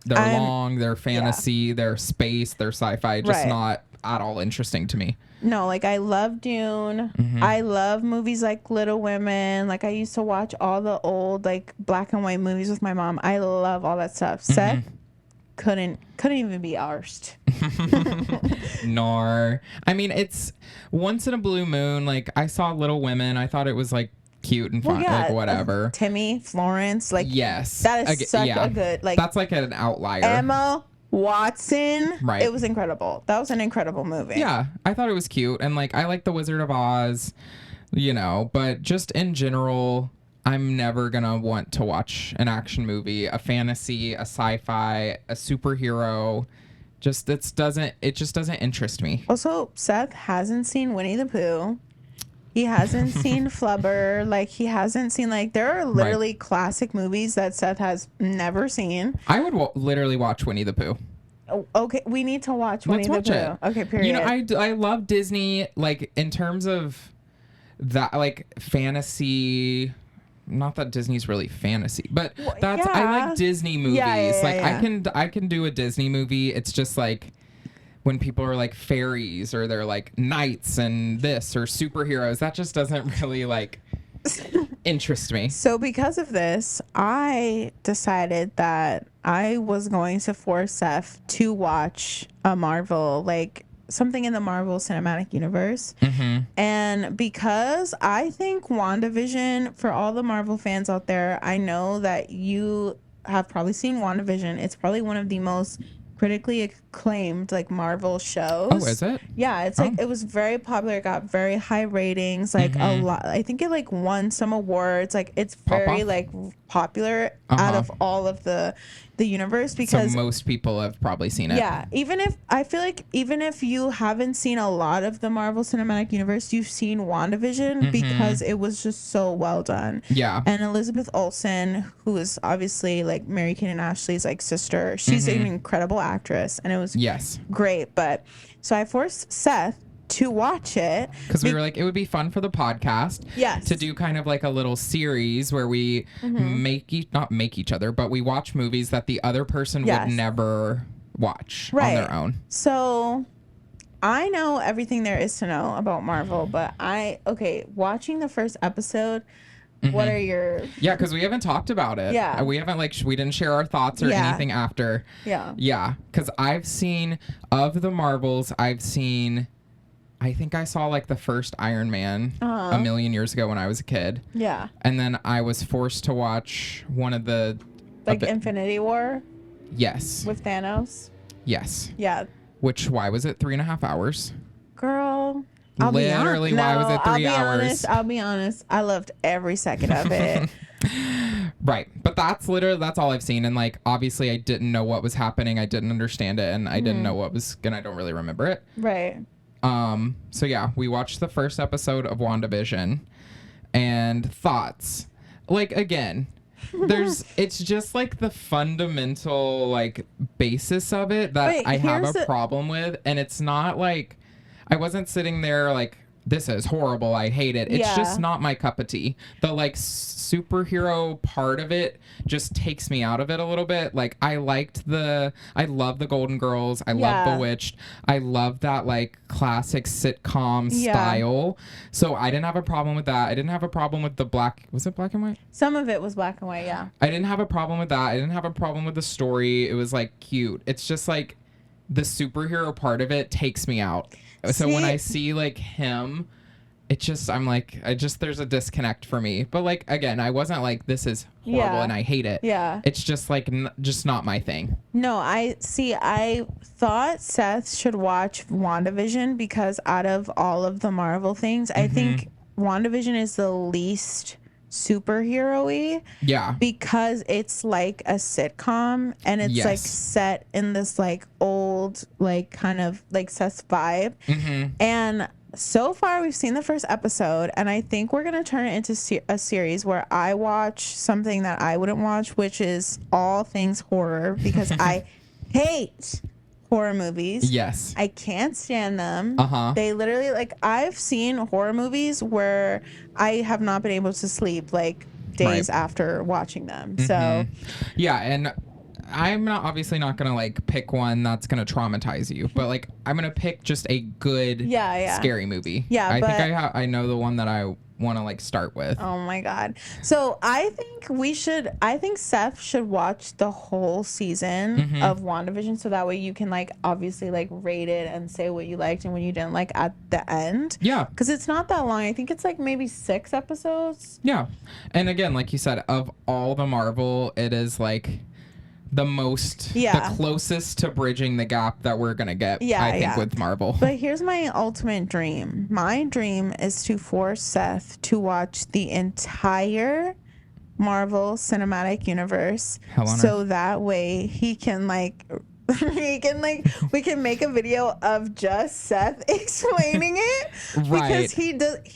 they're long, they're fantasy, they're space, they're sci-fi, just not at all interesting to me. No, like I love Dune. I love movies like Little Women. Like I used to watch all the old like black and white movies with my mom. I love all that stuff. Seth couldn't even be arsed. Nor. I mean, it's once in a blue moon. Like I saw Little Women. I thought it was like cute and fun, like whatever. Timmy, Florence, like yes, that is such a good like. That's like an outlier. Emma Watson, right? It was incredible. That was an incredible movie. Yeah, I thought it was cute, and like I like the Wizard of Oz, you know. But just in general, I'm never gonna want to watch an action movie, a fantasy, a sci-fi, a superhero. It just doesn't interest me. Also, Seth hasn't seen Winnie the Pooh. He hasn't seen Flubber. Like, he hasn't seen, like, there are literally classic movies that Seth has never seen. I would literally watch Winnie the Pooh. Oh, okay, we need to watch Winnie the Pooh. It. Okay, period. You know, I love Disney, like, in terms of that, like, fantasy. Not that Disney's really fantasy, but I like Disney movies. I can do a Disney movie. It's just like when people are like fairies or they're like knights and this or superheroes, that just doesn't really like interest me. So because of this, I decided that I was going to force Seth to watch a Marvel, like something in the Marvel Cinematic Universe. And because I think WandaVision, for all the Marvel fans out there, I know that you have probably seen WandaVision. It's probably one of the most critically acclaimed like Marvel shows. Oh, is it? Yeah, it's like it was very popular. It got very high ratings, like a lot. I think it like won some awards. Like it's very like popular out of all of the universe, because so most people have probably seen it. Yeah, even if you haven't seen a lot of the Marvel Cinematic Universe, you've seen WandaVision because it was just so well done. Yeah. And Elizabeth Olsen, who is obviously like Mary-Kate and Ashley's like sister, she's an incredible actress, and it was great. But so I forced Seth to watch it because we were like, it would be fun for the podcast to do kind of like a little series where we not make each other, but we watch movies that the other person would never watch on their own. So I know everything there is to know about Marvel, but watching the first episode, what are your... Yeah, because we haven't talked about it. Yeah. We haven't we didn't share our thoughts or anything after. Yeah. Yeah, because I've seen, of the Marvels, I think I saw like the first Iron Man a million years ago when I was a kid. Yeah. And then I was forced to watch one of the... Infinity War? Yes. With Thanos? Yes. Yeah. Why was it 3.5 hours? Girl... Why was it 3 hours? I'll be honest. I loved every second of it. Right. But that's all I've seen. And like, obviously I didn't know what was happening. I didn't understand it. And I didn't know what was... And I don't really remember it. Right. So yeah, we watched the first episode of WandaVision, and thoughts. Like, again, it's just like the fundamental like basis of it that I have a problem with, and it's not like I wasn't sitting there like this is horrible, I hate it. It's just not my cup of tea. The like superhero part of it just takes me out of it a little bit. Like I love the Golden Girls, I love Bewitched, I love that like classic sitcom style. So I didn't have a problem with that. I didn't have a problem with was it black and white? Some of it was black and white, yeah. I didn't have a problem with that. I didn't have a problem with the story. It was like cute. It's just like the superhero part of it takes me out. So when I see like him, it's just, I'm like, there's a disconnect for me. But like, again, I wasn't like, this is horrible and I hate it. Yeah. It's just like, just not my thing. No, I thought Seth should watch WandaVision because out of all of the Marvel things, I think WandaVision is the least superhero-y. Yeah. Because it's like a sitcom and it's like set in this like old, like kind of like Seth's vibe. And so far we've seen the first episode and I think we're going to turn it into a series where I watch something that I wouldn't watch, which is all things horror because I hate horror movies. Yes. I can't stand them. They literally, like, I've seen horror movies where I have not been able to sleep, like, days after watching them. So. Yeah, and I'm obviously not going to, like, pick one that's going to traumatize you. But, like, I'm going to pick just a good, scary movie. Yeah, I think I know the one that I want to, like, start with. Oh, my God. So, I think Seth should watch the whole season of WandaVision so that way you can, like, obviously, like, rate it and say what you liked and what you didn't like at the end. Yeah. Because it's not that long. I think it's, like, maybe 6 episodes. Yeah. And, again, like you said, of all the Marvel, it is, like, the closest to bridging the gap that we're gonna get, I think, with Marvel. But here's my ultimate dream. My dream is to force Seth to watch the entire Marvel Cinematic Universe, so that way he can like we can make a video of just Seth explaining it because he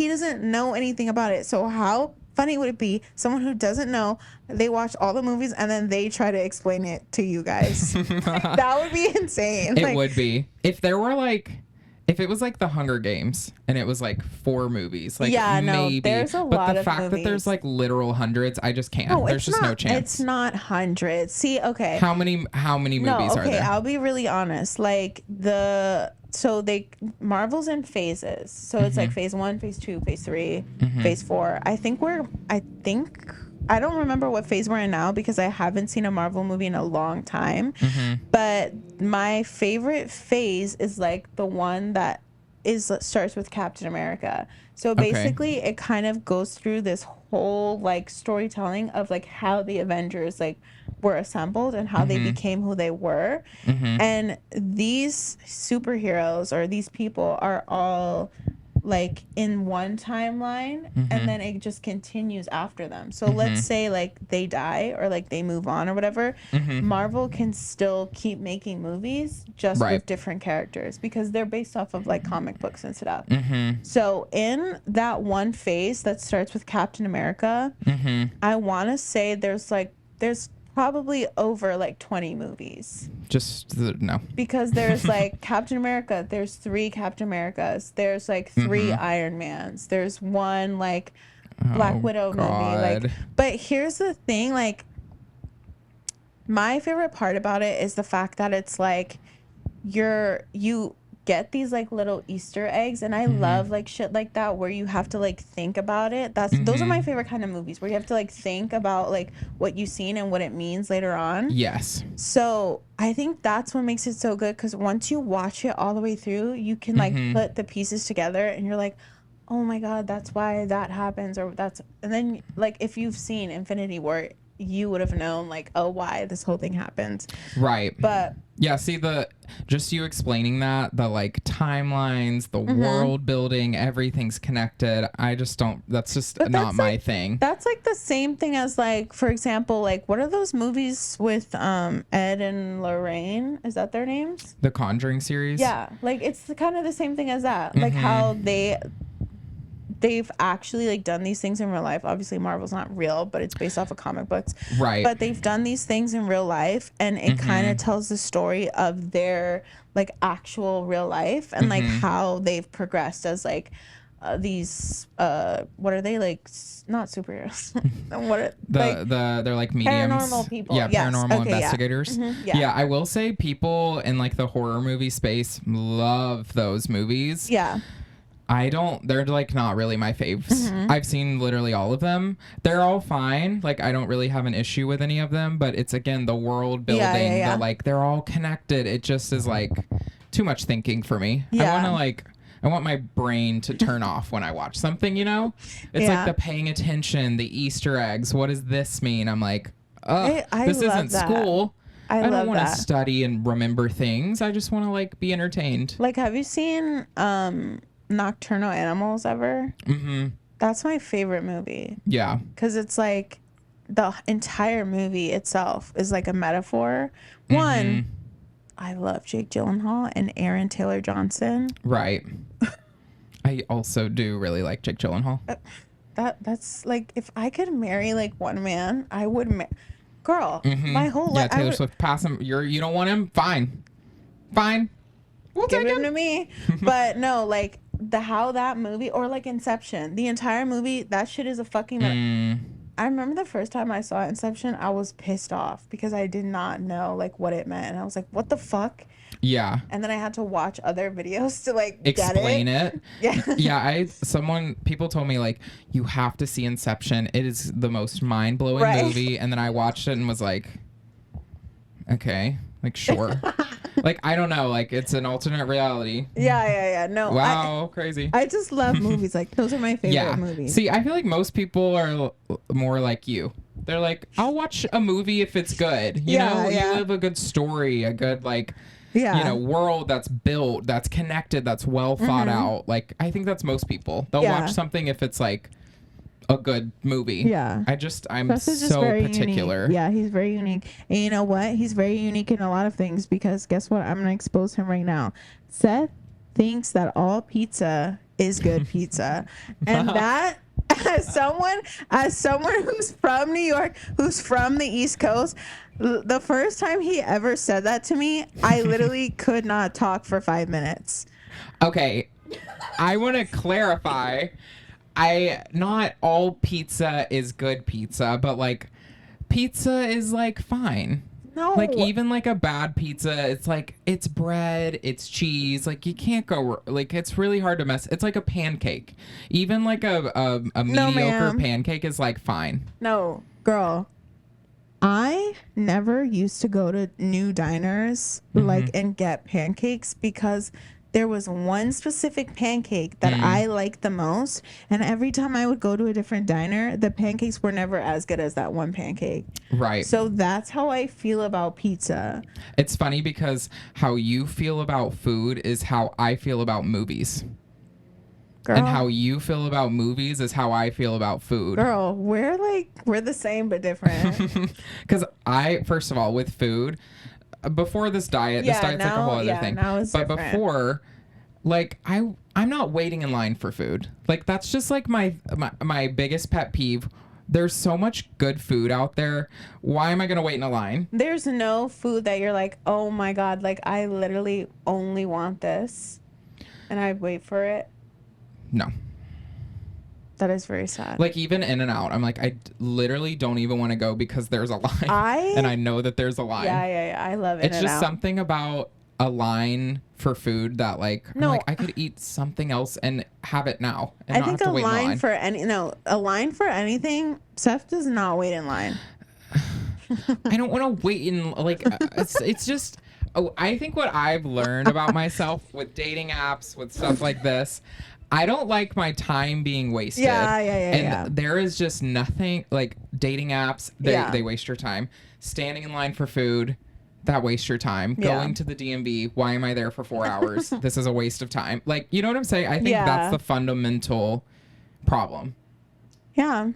doesn't know anything about it. So how funny would it be someone who doesn't know, they watch all the movies and then they try to explain it to you guys? That would be insane. It would be. If it was like the Hunger Games and it was like 4 movies, like maybe. There's a lot of movies. But the fact that there's like literal hundreds, I just can't. There's just no chance. It's not hundreds. See, okay. How many movies are there? I'll be really honest. Like Marvel's in phases. So it's like phase 1, phase 2, phase 3, phase 4. I don't remember what phase we're in now because I haven't seen a Marvel movie in a long time. But my favorite phase is like the one that starts with Captain America. So basically it kind of goes through this whole like storytelling of like how the Avengers like were assembled and how they became who they were. And these superheroes or these people are all like in one timeline and then it just continues after them. So let's say like they die or like they move on or whatever, Marvel can still keep making movies just with different characters because they're based off of like comic books and stuff. So in that one phase that starts with Captain America, I want to say there's probably over like 20 movies. No. Because there's like Captain America, there's 3 Captain Americas, there's like 3 Iron Mans, there's 1 like Black Widow movie. Like, but here's the thing, like my favorite part about it is the fact that it's like you get these like little Easter eggs, and I love like shit like that where you have to like think about it. Those are my favorite kind of movies where you have to like think about like what you've seen and what it means later on. Yes. So I think that's what makes it so good, because once you watch it all the way through, you can like put the pieces together and you're like, oh my god, that's why that happens, or that's, and then like if you've seen Infinity War, you would have known like, oh, why this whole thing happened. Right. But yeah, see, just you explaining that, the like timelines, the world building, everything's connected. I just don't, that's just not my thing. That's like the same thing as like, for example, like what are those movies with Ed and Lorraine? Is that their names? The Conjuring series? Yeah. Like it's kind of the same thing as that. Like how they've actually like done these things in real life. Obviously Marvel's not real, but it's based off of comic books. Right. But they've done these things in real life, and it kind of tells the story of their like actual real life and like how they've progressed as like these what are they like? Not superheroes. What are they're like mediums. Paranormal people. Yeah, yes. paranormal Okay, investigators. Yeah. Mm-hmm. Yeah, I will say people in like the horror movie space love those movies. Yeah. They're like not really my faves. Mm-hmm. I've seen literally all of them. They're all fine. Like I don't really have an issue with any of them, but it's again the world building, the like they're all connected. It just is like too much thinking for me. Yeah. I want my brain to turn off when I watch something, you know? It's like the paying attention, the Easter eggs. What does this mean? I'm like, this isn't school. I don't want to study and remember things. I just want to like be entertained. Like, have you seen Nocturnal Animals ever? Mm-hmm. That's my favorite movie. Yeah. Because it's like the entire movie itself is like a metaphor. One, I love Jake Gyllenhaal and Aaron Taylor Johnson. Right. I also do really like Jake Gyllenhaal. That's like, if I could marry like one man, I would girl, my whole life. Yeah, Taylor Swift, pass him. You don't want him? Fine. We'll give take him to me. But no, like how that movie, or like Inception, the entire movie, that shit is a fucking I remember the first time I saw Inception, I was pissed off because I did not know like what it meant, and I was like, what the fuck? Yeah. And then I had to watch other videos to like explain get it. Yeah. People told me like, you have to see Inception. It is the most mind-blowing movie. And then I watched it and was like, okay, like sure. Like, I don't know, like it's an alternate reality. Yeah. No. Wow, crazy. I just love movies. Like those are my favorite movies. See, I feel like most people are more like you. They're like, I'll watch a movie if it's good. You know, you have a good story, a good like world that's built, that's connected, that's well thought out. Like, I think that's most people. They'll watch something if it's like a good movie. Yeah. I'm so particular. Unique. Yeah, he's very unique. And you know what? He's very unique in a lot of things because guess what? I'm going to expose him right now. Seth thinks that all pizza is good pizza. And that as someone who's from New York, who's from the East Coast, the first time he ever said that to me, I literally could not talk for 5 minutes. Okay. I want to clarify. Not all pizza is good pizza, but like pizza is like fine. No. Like even like a bad pizza, it's like it's bread, it's cheese. Like you can't go like it's really hard to mess. It's like a pancake. Even like a mediocre pancake is like fine. No, girl. I never used to go to new diners like and get pancakes because there was one specific pancake that I liked the most, and every time I would go to a different diner, the pancakes were never as good as that one pancake. Right. So that's how I feel about pizza. It's funny because how you feel about food is how I feel about movies. Girl. And how you feel about movies is how I feel about food. Girl, we're the same but different. Because first of all, with food, before this diet's like a whole other thing. Now it's but different. Before, like I'm not waiting in line for food. Like that's just like my biggest pet peeve. There's so much good food out there. Why am I gonna wait in a line? There's no food that you're like, oh my god, like I literally only want this, and I wait for it. No. That is very sad. Like even In-N-Out, I'm like, I literally don't even want to go because there's a line. And I know that there's a line. Yeah. I love it. It's just something about a line for food that like, I'm like, I could eat something else and have it now. And I think a line for anything, Seth does not wait in line. I don't want to wait in like, it's just, I think what I've learned about myself with dating apps, with stuff like this, I don't like my time being wasted. Yeah. There is just nothing like dating apps. They waste your time. Standing in line for food, that wastes your time. Yeah. Going to the DMV, why am I there for 4 hours? This is a waste of time. Like, you know what I'm saying? I think that's the fundamental problem. Yeah.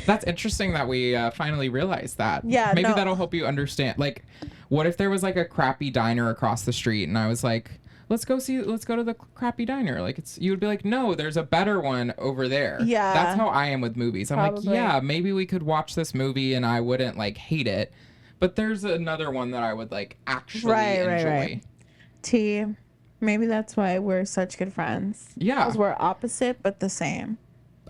That's interesting that we finally realized that. Yeah. Maybe that'll help you understand. Like, what if there was like a crappy diner across the street and I was like, let's go to the crappy diner. Like you would be like, no, there's a better one over there. Yeah. That's how I am with movies. I'm like, yeah, maybe we could watch this movie and I wouldn't like hate it. But there's another one that I would like actually enjoy. T, Maybe that's why we're such good friends. Yeah. Because we're opposite but the same.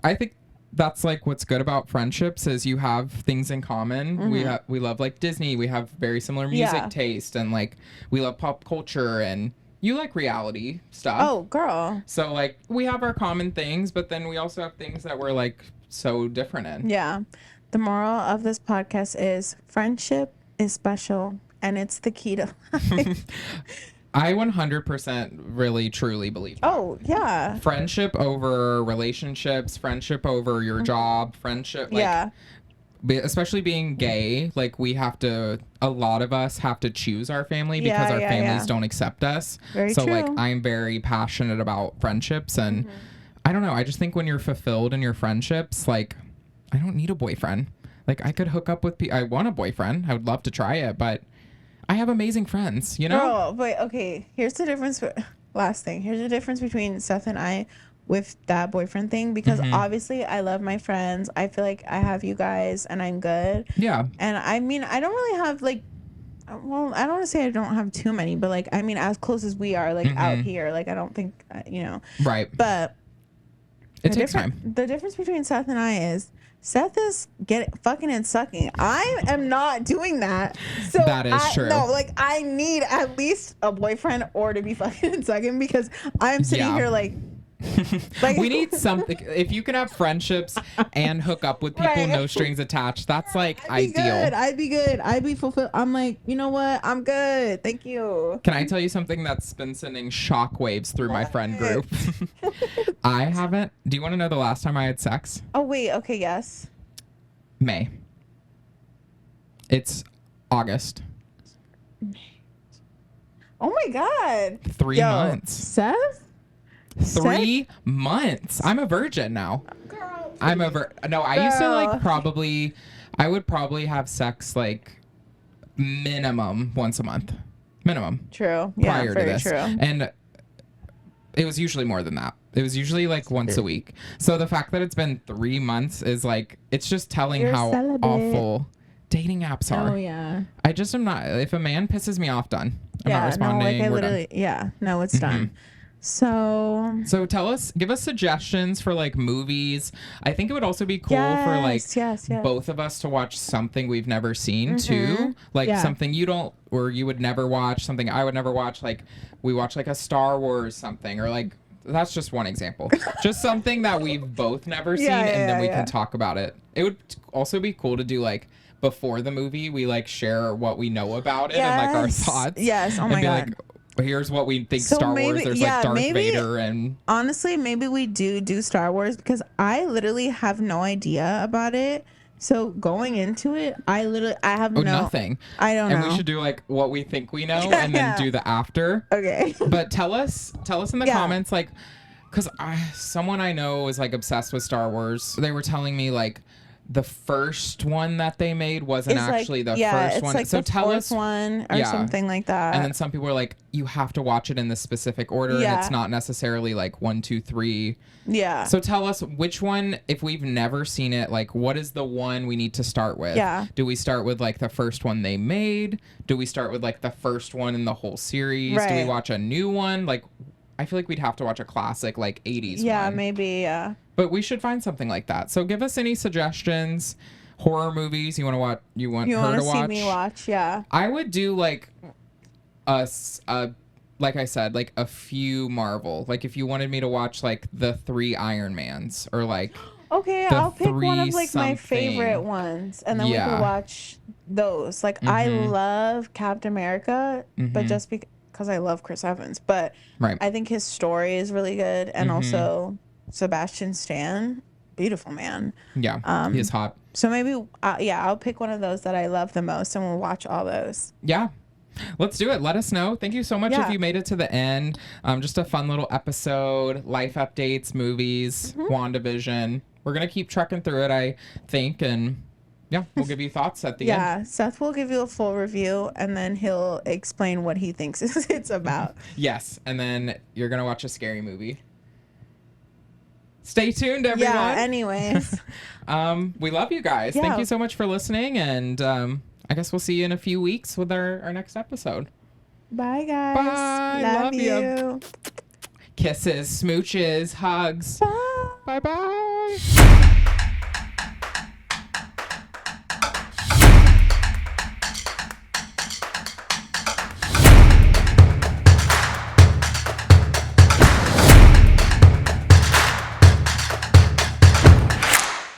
I think that's like what's good about friendships is you have things in common. We love like Disney. We have very similar music taste, and like we love pop culture, and you like reality stuff. Oh, girl. So like we have our common things, but then we also have things that we're like so different in. Yeah. The moral of this podcast is friendship is special, and it's the key to life. I 100% really truly believe that. Oh, yeah. Friendship over relationships, friendship over your job, friendship, like, especially being gay, like a lot of us have to choose our family because our families don't accept us. Very so true. like I'm very passionate about friendships, and I don't know, I just think when you're fulfilled in your friendships, like I don't need a boyfriend. Like I could hook up with I want a boyfriend. I would love to try it, but I have amazing friends, you know? Oh, but okay, here's the difference. Last thing. Here's the difference between Seth and I with that boyfriend thing, because obviously I love my friends. I feel like I have you guys and I'm good. Yeah. And I mean, I don't really have like, well, I don't want to say I don't have too many, but like, I mean, as close as we are, like out here, like I don't think, you know. Right. But it takes time. The difference between Seth and I is Seth is fucking and sucking. I am not doing that. So that is true. No, like I need at least a boyfriend or to be fucking and sucking, because I'm sitting here like we need something. If you can have friendships and hook up with people, no strings attached, that's like ideal. I'd be good. I'd be fulfilled. I'm like, you know what? I'm good. Thank you. Can I tell you something that's been sending shockwaves through my friend group? I haven't. Do you want to know the last time I had sex? Oh, wait. Okay. Yes. May. It's August. Oh my God. 3 months. Seth? 3 months. I'm a virgin now. Girl, I'm a No, I used to like I would probably have sex like minimum once a month. Minimum. True. Yeah, prior to this. True. And it was usually more than that. It was usually like once a week. So the fact that it's been 3 months is like, it's just telling how awful dating apps are. Oh, yeah. I just am not, if a man pisses me off, done. I'm not responding. No, like I literally, no, it's done. So give us suggestions for like movies. I think it would also be cool for like both of us to watch something we've never seen too. Like something you don't, or you would never watch, something I would never watch. Like we watch like a Star Wars something, or like, that's just one example. Just something that we've both never seen, and then we can talk about it. It would also be cool to do like, before the movie, we like share what we know about it and like our thoughts. Yes. Oh my God. Like, here's what we think Star Wars. There's like Darth Vader, and honestly, maybe we do Star Wars, because I literally have no idea about it. So going into it, I have nothing. I don't know. And we should do like what we think we know, and then do the after. Okay. But tell us in the comments, like, because someone I know is like obsessed with Star Wars. They were telling me like the first one that they made wasn't actually the first one. Like so the tell us one or something like that. And then some people are like, you have to watch it in the specific order, and it's not necessarily like 1, 2, 3. Yeah. So tell us which one, if we've never seen it, like what is the one we need to start with? Yeah. Do we start with like the first one they made? Do we start with like the first one in the whole series? Right. Do we watch a new one? Like, I feel like we'd have to watch a classic like 80s one. Yeah, maybe, yeah. But we should find something like that. So give us any suggestions, horror movies you want to watch. You want her to watch. See me watch, yeah. I would do like like I said, like a few Marvel. Like if you wanted me to watch like the 3 Iron Mans, or like okay, I'll pick one of like my favorite ones, and then we can watch those. Like I love Captain America, but just because I love Chris Evans, but I think his story is really good, and also Sebastian Stan, beautiful man. Yeah, he is hot. So maybe, I'll pick one of those that I love the most, and we'll watch all those. Yeah. Let's do it. Let us know. Thank you so much if you made it to the end. Just a fun little episode, life updates, movies, WandaVision. We're going to keep trekking through it, I think, and yeah, we'll give you thoughts at the end. Yeah, Seth will give you a full review, and then he'll explain what he thinks it's about. Yes, and then you're going to watch a scary movie. Stay tuned, everyone. Yeah, anyways. We love you guys. Thank you so much for listening, and I guess we'll see you in a few weeks with our next episode. Bye, guys. Bye. Love you. Kisses, smooches, hugs. Bye. Bye-bye.